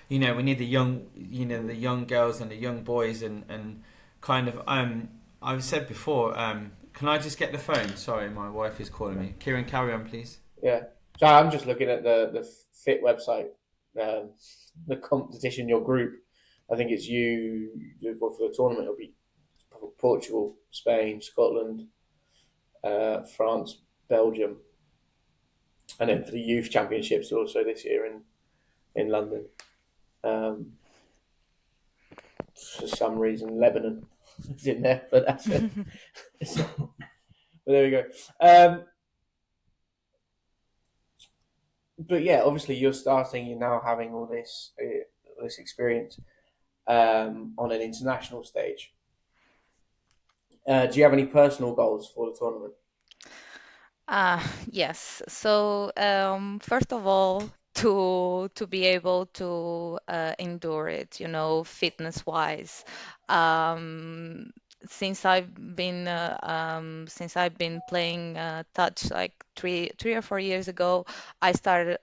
we need the young girls and the young boys and kind of I've said before, can I just get the phone? Sorry, my wife is calling me. Kieran, carry on, please. Yeah. So I'm just looking at the Fit website, the competition, your group. I think it's you for the tournament. It'll be Portugal, Spain, Scotland, France, Belgium, and then for the youth championships also this year in London. For some reason, Lebanon is in there, but that's it. But there we go. But yeah, obviously you're starting. You're now having all this experience on an international stage. Do you have any personal goals for the tournament? Yes. So, first of all, to be able to endure it, fitness wise. Um, since I've been playing touch like three or 4 years ago, I started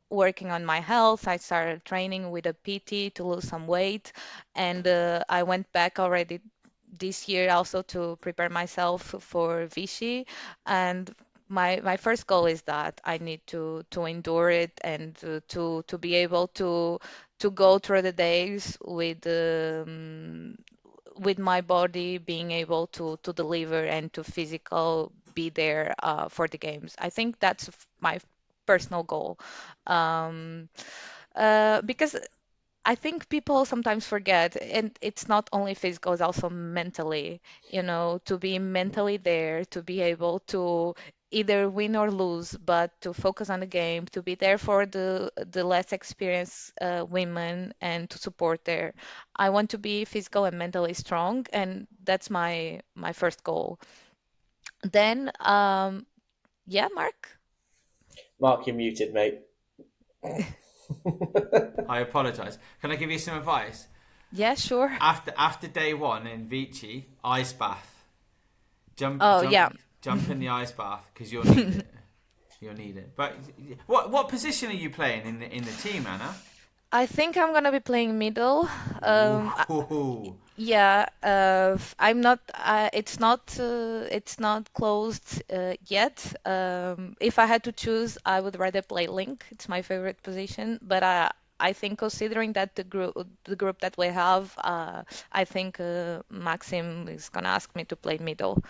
working on my health. I started training with a PT to lose some weight, and I went back already this year also to prepare myself for Vichy. And my first goal is that I need to endure it and to be able to go through the days with my body being able to deliver and to physical be there for the games. I think that's my personal goal. Um, because I think people sometimes forget, and it's not only physical, it's also mentally, to be mentally there, to be able to either win or lose, but to focus on the game, to be there for the less experienced women and to support there. I want to be physical and mentally strong, and that's my first goal. Then, yeah, Mark? Mark, you're muted, mate. I apologise. Can I give you some advice? Yeah, sure. After day one in Vichy, ice bath. Jump Oh, jump yeah. jump in the ice bath because you'll need it. You'll need it. But what position are you playing in the team, Anna? I think I'm gonna be playing middle. Um, Ooh. Yeah, I'm not. It's not closed yet. If I had to choose, I would rather play link. It's my favorite position. But I think considering that the group that we have, I think Maxim is gonna ask me to play middle.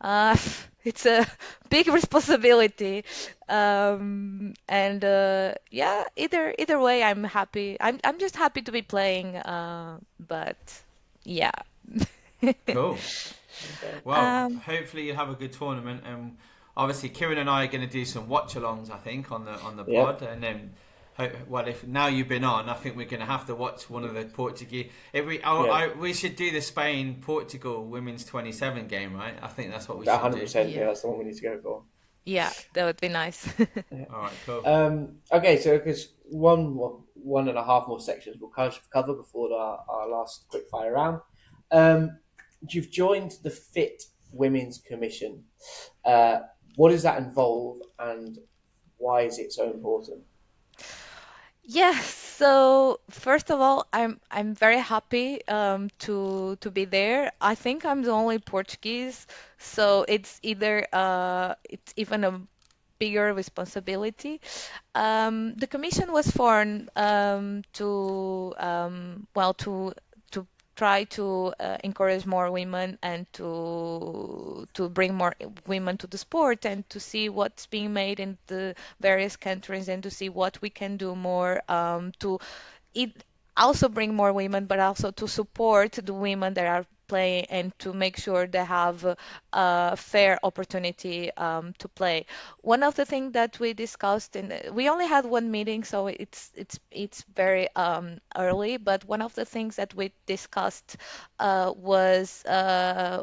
Uh, it's a big responsibility. And yeah, either way, I'm happy. I'm just happy to be playing. But yeah. Cool. Well, Um, hopefully you have a good tournament, and obviously Kieran and I are going to do some watch-alongs, I think, on the Yeah. pod, and then. Well, if now you've been on, I think we're going to have to watch one of the Portuguese. We should do the Spain-Portugal women's 27 game, right? I think that's what we should 100%. do. Yeah, that's the one we need to go for. yeah, that would be nice. All right, cool. Okay, so because one and a half more sections we'll cover before our last quick fire round. You've joined the Fit Women's Commission. What does that involve, and why is it so important? Yes, so first of all, I'm very happy to be there. I think I'm the only Portuguese, so it's even a bigger responsibility. The commission was formed to try to encourage more women and to bring more women to the sport and to see what's being made in the various countries and to see what we can do more to it also bring more women, but also to support the women that are playing and to make sure they have a fair opportunity to play. One of the things that we discussed, we only had one meeting, so it's very early. But one of the things that we discussed was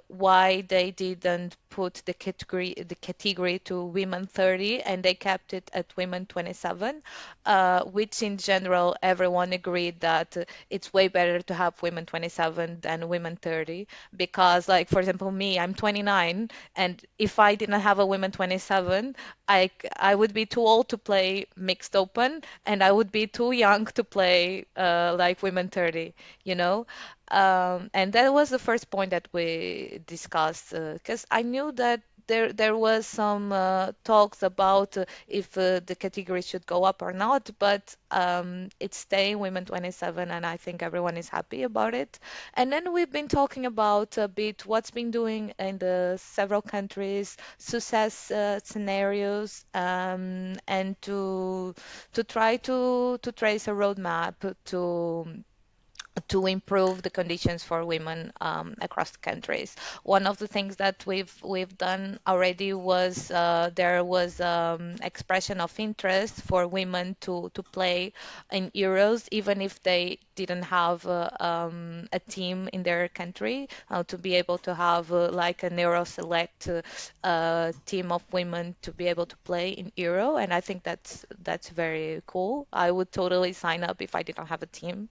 why they didn't put the category to women 30 and they kept it at women 27, which in general everyone agreed that it's way better to have women 27 than women 30 because, like, for example, me, I'm 29, and if I didn't have a women 27, I would be too old to play mixed open, and I would be too young to play like women 30, you know? And that was the first point that we discussed because I knew that there was some talks about if the category should go up or not, but it's staying women 27, and I think everyone is happy about it. And then we've been talking about a bit what's been doing in the several countries, success scenarios, and to try to trace a roadmap to improve the conditions for women across the countries. One of the things that we've done already was there was expression of interest for women to play in Euros, even if they didn't have a team in their country, to be able to have like an Euro select team of women to be able to play in Euro, and I think that's very cool. I would totally sign up if I didn't have a team.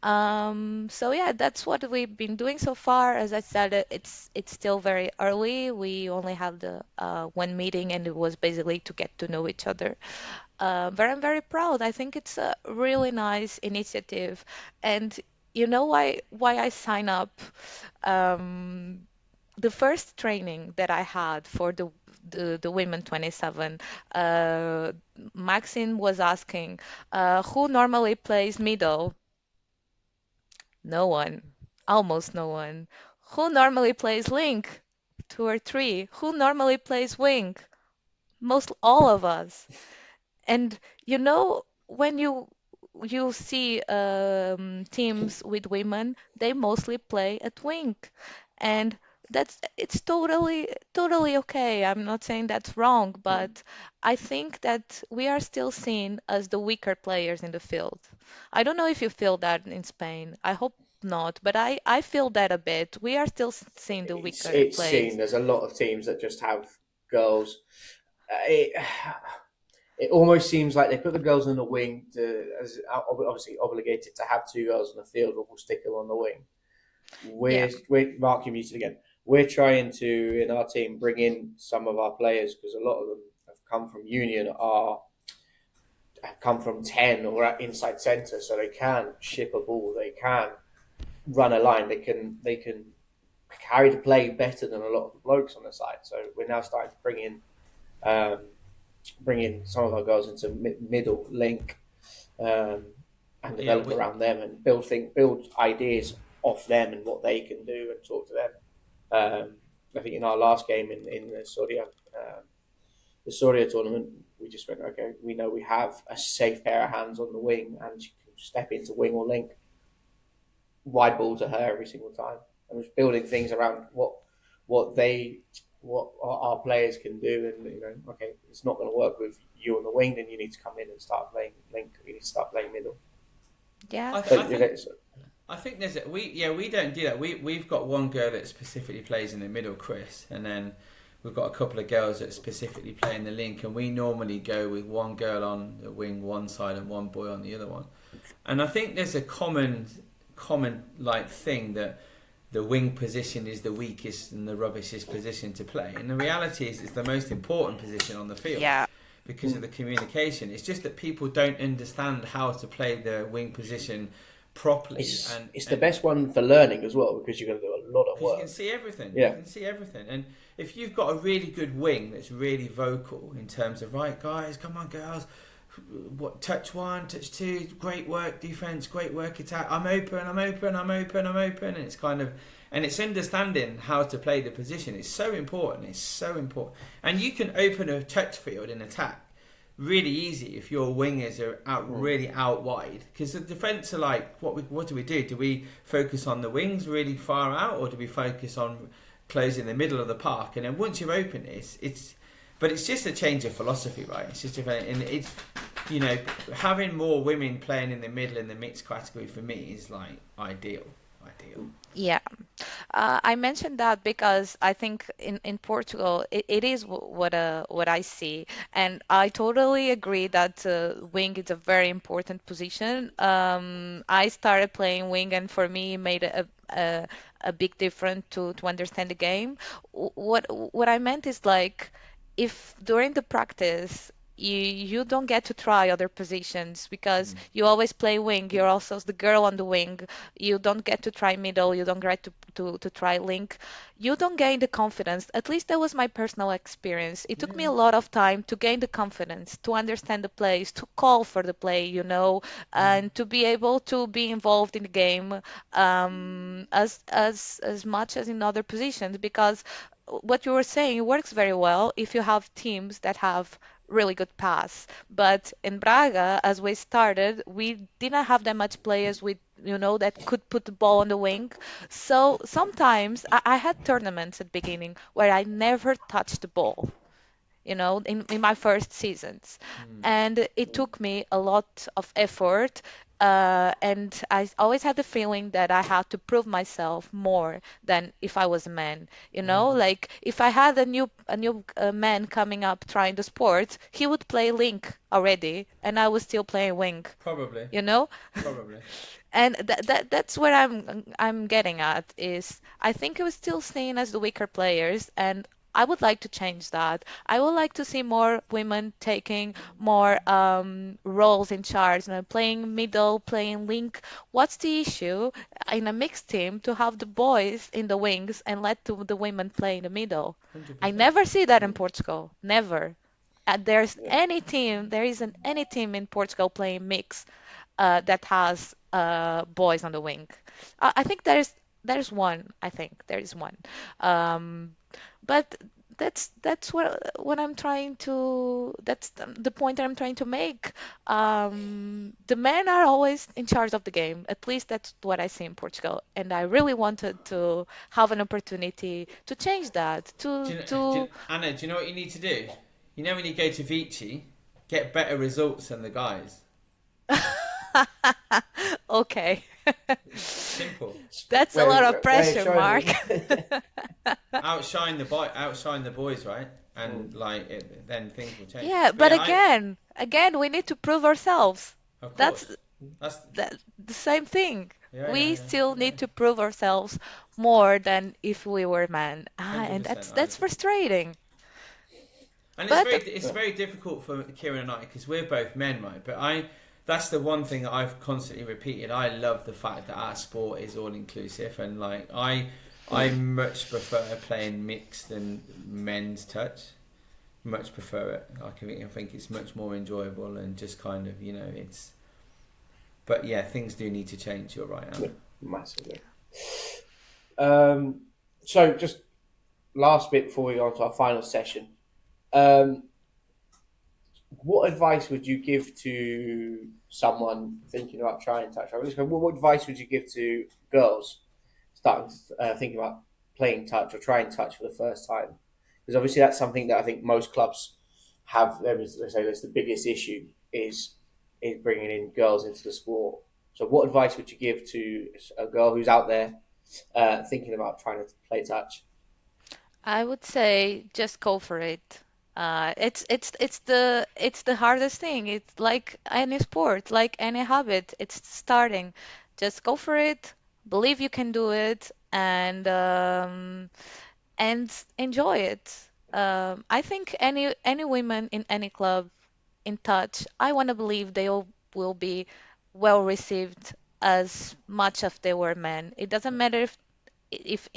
So yeah, that's what we've been doing so far. As I said, it's still very early. We only had the one meeting, and it was basically to get to know each other. But I'm very proud. I think it's a really nice initiative, and you know why I sign up? Um, the first training that I had for the women 27, Maxine was asking, who normally plays middle? No one. Almost no one. Who normally plays link? Two or three. Who normally plays wing? Most all of us. And when you see teams with women, they mostly play at wing. And it's totally okay. I'm not saying that's wrong, but I think that we are still seen as the weaker players in the field. I don't know if you feel that in Spain. I hope not, but I feel that a bit. We are still seen the weaker It's seen. players. There's a lot of teams that just have girls. It, it almost seems like they put the girls on the wing as obviously obligated to have two girls on the field, or we'll stick them on the wing. Yeah. We're Mark, you muted again. We're trying to in our team bring in some of our players because a lot of them have come from Union, have come from 10 or at inside centre, so they can ship a ball, they can run a line, they can carry the play better than a lot of the blokes on the side. So we're now starting to um, bring in some of our girls into middle link, um, and Yeah, develop around them and build ideas off them and what they can do and talk to them. I think in our last game in the Soria tournament, we just went, okay, we know we have a safe pair of hands on the wing and she can step into wing or link, wide ball to her every single time. And just building things around what our players can do, and okay, it's not going to work with you on the wing, then you need to come in and start playing link. You need to start playing middle. Yeah. I, th- I think I think we don't do that. We've got one girl that specifically plays in the middle, Chris, and then we've got a couple of girls that specifically play in the link, and we normally go with one girl on the wing one side and one boy on the other one. And I think there's a common like thing that the wing position is the weakest and the rubbishest position to play. And the reality is it's the most important position on the field. Yeah. Because of the communication. It's just that people don't understand how to play the wing position properly. It's the best one for learning as well, because you're going to do a lot of work. You can see everything. Yeah. You can see everything. And if you've got a really good wing that's really vocal in terms of, right, guys, come on, girls, what, touch one, touch two, great work, defense, great work, attack, I'm open, and it's kind of, and it's understanding how to play the position. It's so important. And you can open a touch field in attack really easy if your wingers are really out wide, because the defence are like, what do we do? Do we focus on the wings really far out, or do we focus on closing the middle of the park? And then once you're open, but it's just a change of philosophy, right? It's just and it's, you know, having more women playing in the middle in the mixed category for me is like ideal. Yeah, I mentioned that because I think in Portugal it is what I see, and I totally agree that wing is a very important position. I started playing wing, and for me, it made a big difference to understand the game. What I meant is like if during the practice you don't get to try other positions because you always play wing, you're also the girl on the wing, you don't get to try middle, you don't get to try link, you don't gain the confidence. At least that was my personal experience. It took me a lot of time to gain the confidence, to understand the plays, to call for the play, and to be able to be involved in the game as much as in other positions, because what you were saying works very well if you have teams that have really good pass. But in Braga, as we started, we didn't have that much players that could put the ball on the wing. So sometimes I had tournaments at the beginning where I never touched the ball, in my first seasons. And it took me a lot of effort. And I always had the feeling that I had to prove myself more than if I was a man. Like if I had a new man coming up trying the sport, he would play link already, and I was still playing wing. Probably. Probably. And that's where I'm getting at is I think it was still seen as the weaker players, and I would like to change that. I would like to see more women taking more roles in charge, playing middle, playing link. What's the issue in a mixed team to have the boys in the wings and let the women play in the middle? 100%. I never see that in Portugal. Never. There isn't any team in Portugal playing mix that has boys on the wing. I think there's one. I think there is one. But that's what I'm trying to. That's the point that I'm trying to make. The men are always in charge of the game. At least that's what I see in Portugal, and I really wanted to have an opportunity to change that. Anna, do you know what you need to do? You know when you go to Vici, get better results than the guys. Okay. Simple. That's a lot of pressure, Mark. outshine the boys, right? And then things will change. Yeah, but again, we need to prove ourselves. Of course. That's the same thing. Yeah, we yeah. still need to prove ourselves more than if we were men. And 100%, that's frustrating. And it's very difficult for Kieran and I because we're both men, right? But that's the one thing that I've constantly repeated. I love the fact that our sport is all inclusive, and I much prefer playing mixed than men's touch. Much prefer it. I think it's much more enjoyable and just kind of it's. But yeah, things do need to change. You're right, Anna. Massively. So just last bit before we go on to our final session. What advice would you give to someone thinking about trying touch rugby? What advice would you give to girls starting thinking about playing touch or trying touch for the first time? Because obviously that's something that I think most clubs have. That's the biggest issue is bringing in girls into the sport. So what advice would you give to a girl who's out there thinking about trying to play touch? I would say just go for it. It's the hardest thing. It's like any sport, like any habit. It's starting. Just go for it. Believe you can do it, and enjoy it. I think any women in any club in touch, I want to believe they all will be well received as much as they were men. It doesn't matter if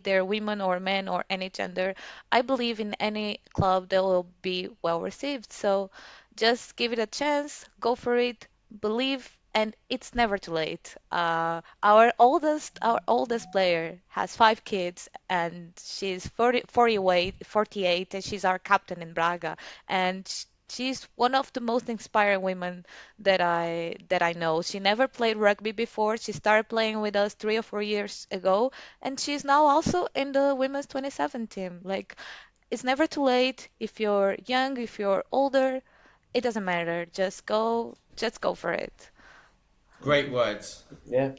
they're women or men or any gender. I believe in any club they will be well received. So just give it a chance, go for it, believe, and it's never too late. Our oldest player has 5 kids, and she's 48, and she's our captain in Braga, and she's one of the most inspiring women that I know. She never played rugby before. She started playing with us 3 or 4 years ago, and she's now also in the women's 27 team. Like, it's never too late. If you're young, if you're older, it doesn't matter. Just go for it. Great words. Yeah.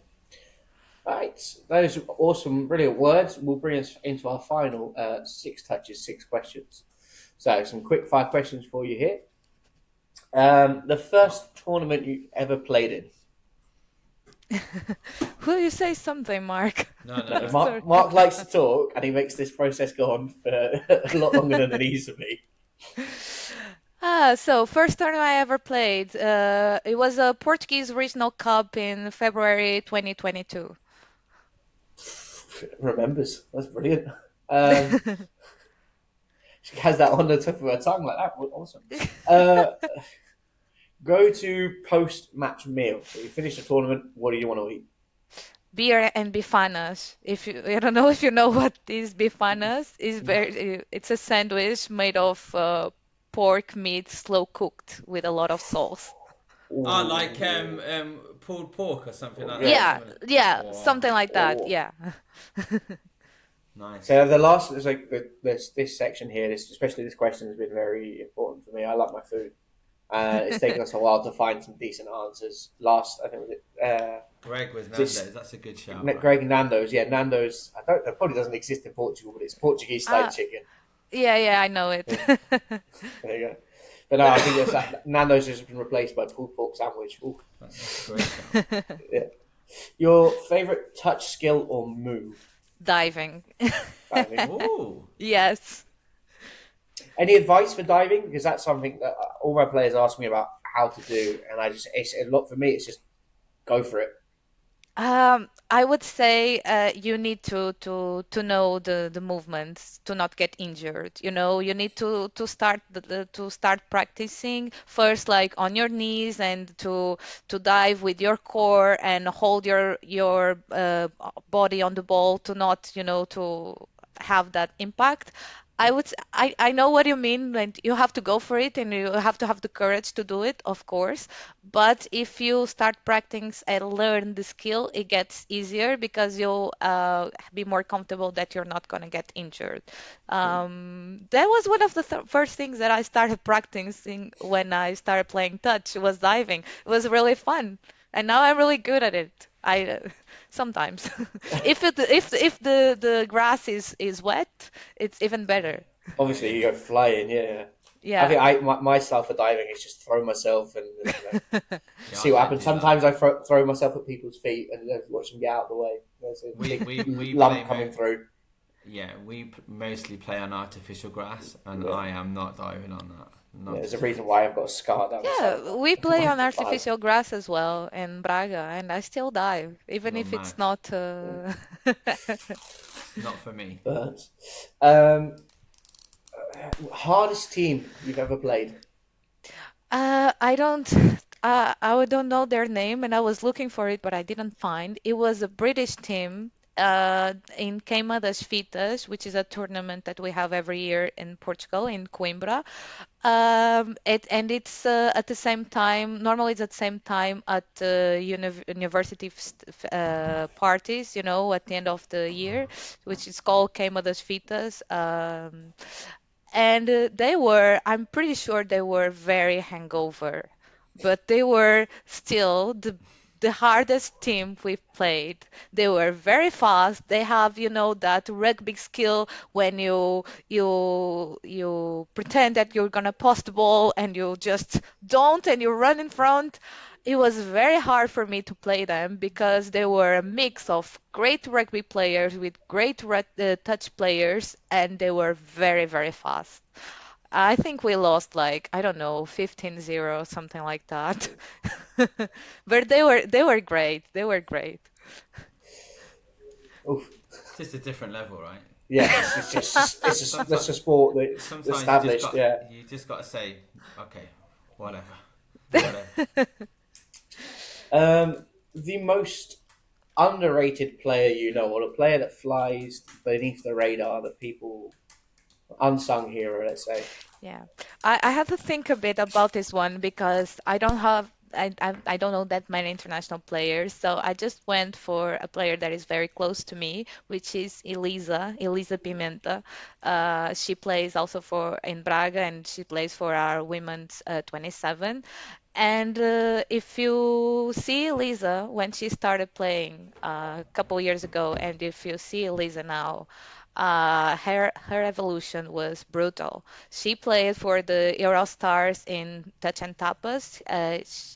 Right. Those are awesome, brilliant words will bring us into our final 6 touches, 6 questions. So, some quick 5 questions for you here. The first tournament you ever played in? Will you say something, Mark? No, no, no. Sorry. Mark likes to talk, and he makes this process go on for a lot longer than it needs to be. So first tournament I ever played, it was a Portuguese Regional Cup in February 2022. Remembers. That's brilliant. Um, she has that on the tip of her tongue like that. Awesome. Go to post-match meal. So you finish the tournament. What do you want to eat? Beer and bifanas. If you, I don't know if you know what is bifanas. It's a sandwich made of pork meat, slow cooked with a lot of sauce. Oh, like pulled pork or something like that. Yeah. Yeah, yeah, Oh, something like that. Oh. Yeah. nice. So the last, there's like this section here. Especially this question has been very important for me. I like my food. It's taken us a while to find some decent answers. Last, I think was it Greg with this- Nando's. That's a good shout. Greg Nando's. Yeah, Nando's. I don't. It probably doesn't exist in Portugal, but it's Portuguese style Ah, chicken. yeah, I know it. Yeah. There you go. But no, I think Nando's has been replaced by pulled pork sandwich. Ooh. That's a great shout. Yeah. Your favorite touch skill or move? Diving. Diving. Ooh. Yes. Any advice for diving? Because that's something that all my players ask me about how to do, and it's a lot for me. It's just go for it. I would say you need to know the movements to not get injured. You need to start practicing first, like on your knees, and to dive with your core and hold your body on the ball to not, to have that impact. I know what you mean, and you have to go for it, and you have to have the courage to do it, of course. But if you start practicing and learn the skill, it gets easier because you'll be more comfortable that you're not going to get injured. That was one of the first things that I started practicing when I started playing touch was diving. It was really fun, and now I'm really good at it. I sometimes if the grass is wet, it's even better. Obviously, you go flying. Yeah. I Yeah. think my style for diving is just throw myself and Yeah, see I what don't happens. do that. Sometimes I throw myself at people's feet and watch them get out of the way. There's a We big we lump play coming through. Yeah, we mostly play on artificial grass, and Yeah. I am not diving on that. Yeah, Not there's a reason why I've got a scar down the side of Yeah, we play my on thigh. artificial grass as well in Braga, and I still dive, even you're if it's mad. not. Not for me. But, um, hardest team you've ever played? I don't. I don't know their name, and I was looking for it, but I didn't find. It was a British team in Queima das Fitas, which is a tournament that we have every year in Portugal, in Coimbra. It's at the same time. Normally, it's at the same time at university parties, at the end of the year, which is called Queima das Fitas. And I'm pretty sure they were very hangover, but they were still the the hardest team we've played. They were very fast. They have, that rugby skill when you pretend that you're gonna pass the ball and you just don't and you run in front. It was very hard for me to play them because they were a mix of great rugby players with great touch players, and they were very, very fast. I think we lost like, I don't know, 15-0, something like that. But they were great. They were great. Oof. It's just a different level, right? Yeah, that's a sport that's Sometimes established. you just got to say, okay, whatever. The most underrated player you know, or a player that flies beneath the radar, that people unsung hero, let's say. Yeah, I have to think a bit about this one because I don't know that many international players, so I just went for a player that is very close to me, which is Elisa Pimenta. She plays also for in Braga, and she plays for our women's 27. And if you see Elisa when she started playing a couple years ago, and if you see Elisa now, her evolution was brutal. She played for the Eurostars in Touch and Tapas.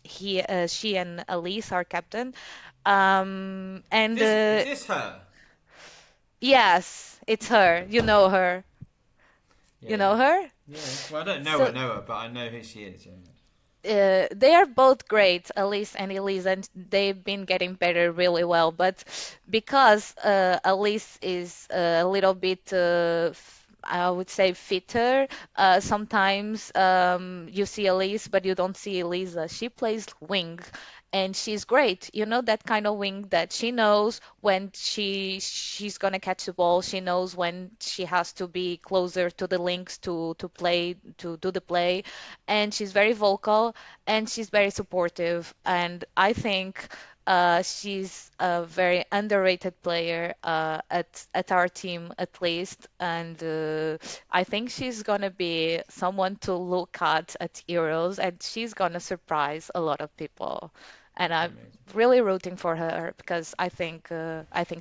She and Elise are captain. And Is this her? yes, it's her. You know her. You Yeah. know her? Yeah. Well, I don't know So her, but I know who she is. Yeah. they are both great, Elise and Elise, and they've been getting better really well. But because Elise is a little bit, I would say, fitter, sometimes you see Elise, but you don't see Elisa. She plays wing. And she's great. You know that kind of wing that she knows when she's gonna catch the ball. She knows when she has to be closer to the links to play to do the play, and she's very vocal and she's very supportive. And I think she's a very underrated player at our team at least. And I think she's gonna be someone to look at Euros, and she's gonna surprise a lot of people. And I'm Amazing. really rooting for her because I think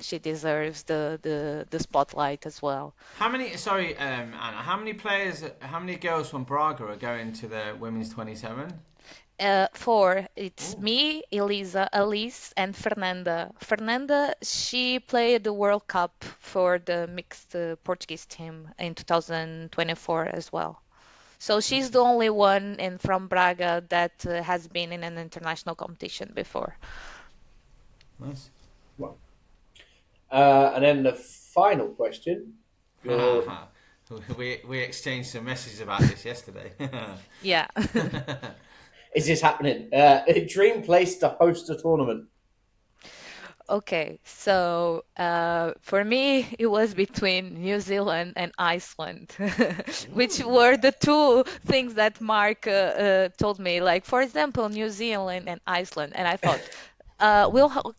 she deserves the spotlight as well. How many? Sorry, Anna. How many players? How many girls from Braga are going to the women's 27? Four. It's Oh, me, Elisa, Alice, and Fernanda. Fernanda, she played the World Cup for the mixed Portuguese team in 2024 as well. So she's the only one in from Braga that has been in an international competition before. nice. Well, and then the final question. Your We exchanged some messages about this yesterday. Yeah. Is this happening? Dream place to host a tournament. Okay, so for me, it was between New Zealand and Iceland, which were the two things that Mark told me. Like, for example, New Zealand and Iceland, and I thought,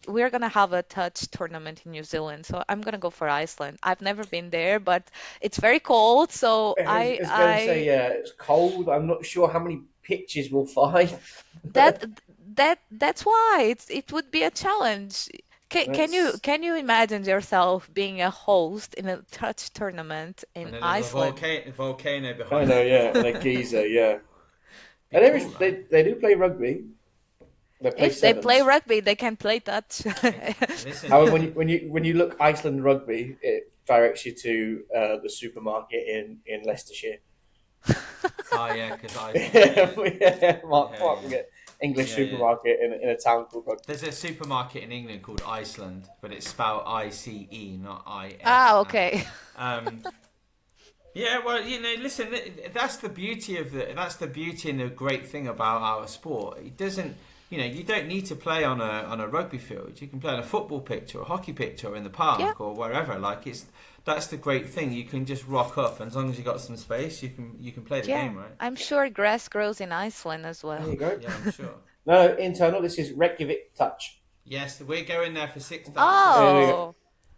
we're gonna have a touch tournament in New Zealand, so I'm gonna go for Iceland. I've never been there, but it's very cold, so I was going to say, it's cold. I'm not sure how many pitches we'll find. that that's why it would be a challenge. That's Can you imagine yourself being a host in a touch tournament And in then there's a Iceland? volcano I behind know, it. yeah, and a geezer, yeah. Be And cool, right? they do play rugby. They play If they play sevens. rugby, they can play touch. Listen, However, when you look Iceland rugby, it directs you to the supermarket in Leicestershire. oh yeah, because Yeah, Mark, yeah, Mark yeah, will get English yeah, yeah. supermarket in a town called Rugby. There's a supermarket in England called Iceland, but it's spelled ICE, not IS. Ah, okay. Um, yeah, well, listen, that's the beauty and the great thing about our sport. It doesn't, you don't need to play on a rugby field. You can play on a football pitch or a hockey pitch or in the Yeah, park or wherever. That's the great thing. You can just rock up, and as long as you got some space, you can play the yeah. game, right? I'm sure grass grows in Iceland as There well. you go. Yeah, I'm sure. No, internal. This is Reykjavik Touch. Yes, we're going there for 6 days. There we go. Oh,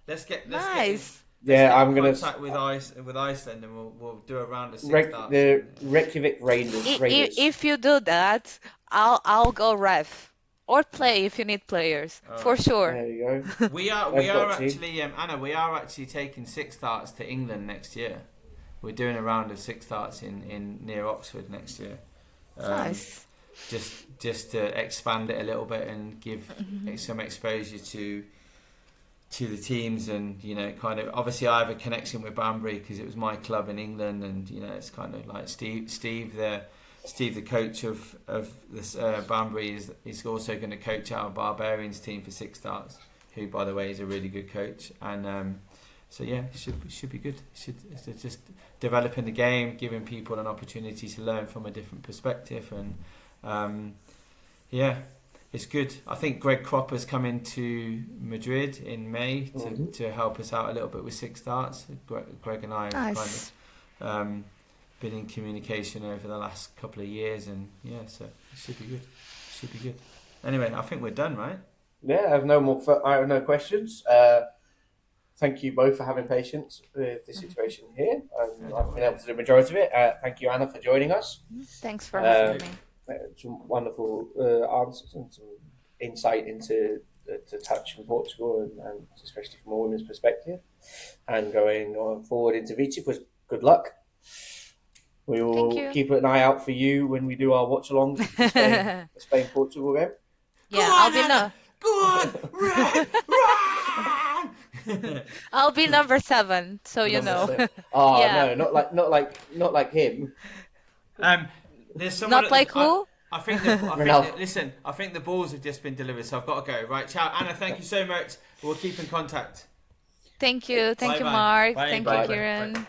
Let's get in, nice. let's Yeah, get I'm in gonna contact with Iceland, and we'll do a round of 6 darts. the Reykjavik Raiders. If you do that, I'll go ref. Or play if you need players, for sure. There you go. We are actually, Anna, we are actually taking six starts to England next year. We're doing a round of six starts in near Oxford next year. Nice. Just to expand it a little bit and give some exposure to the teams, and kind of, obviously I have a connection with Banbury because it was my club in England, and it's kind of like Steve, the coach of this Banbury is also going to coach our Barbarians team for six starts, who by the way is a really good coach, and so yeah, it should be good. It's just developing the game, giving people an opportunity to learn from a different perspective, and yeah, it's good. I think Greg Cropper's coming to Madrid in May to help us out a little bit with six starts. Greg and I have kind of been in communication over the last couple of years, and yeah, so it should be good. Anyway, I think we're done, right? Yeah, I have no questions. Thank you both for having patience with the situation here. I've been able to do the majority of it. Thank you, Anna, for joining us. Thanks for having me. Some wonderful answers and some insight into the touch in Portugal, and especially from a women's perspective. And going on forward into Vici, was good luck. We will keep an eye out for you when we do our watch-alongs to the Spain-Portugal game. Yeah, I'll be Go on, run! I'll be number 7, so you know. Oh yeah. No, not like him. There's someone Not like who? I think the balls have just been delivered, so I've got to go. Right, ciao, Anna. Thank you so much. We'll keep in contact. Thank you, Bye-bye. Mark. Bye, thank bye, you, bye, Kieran. bye.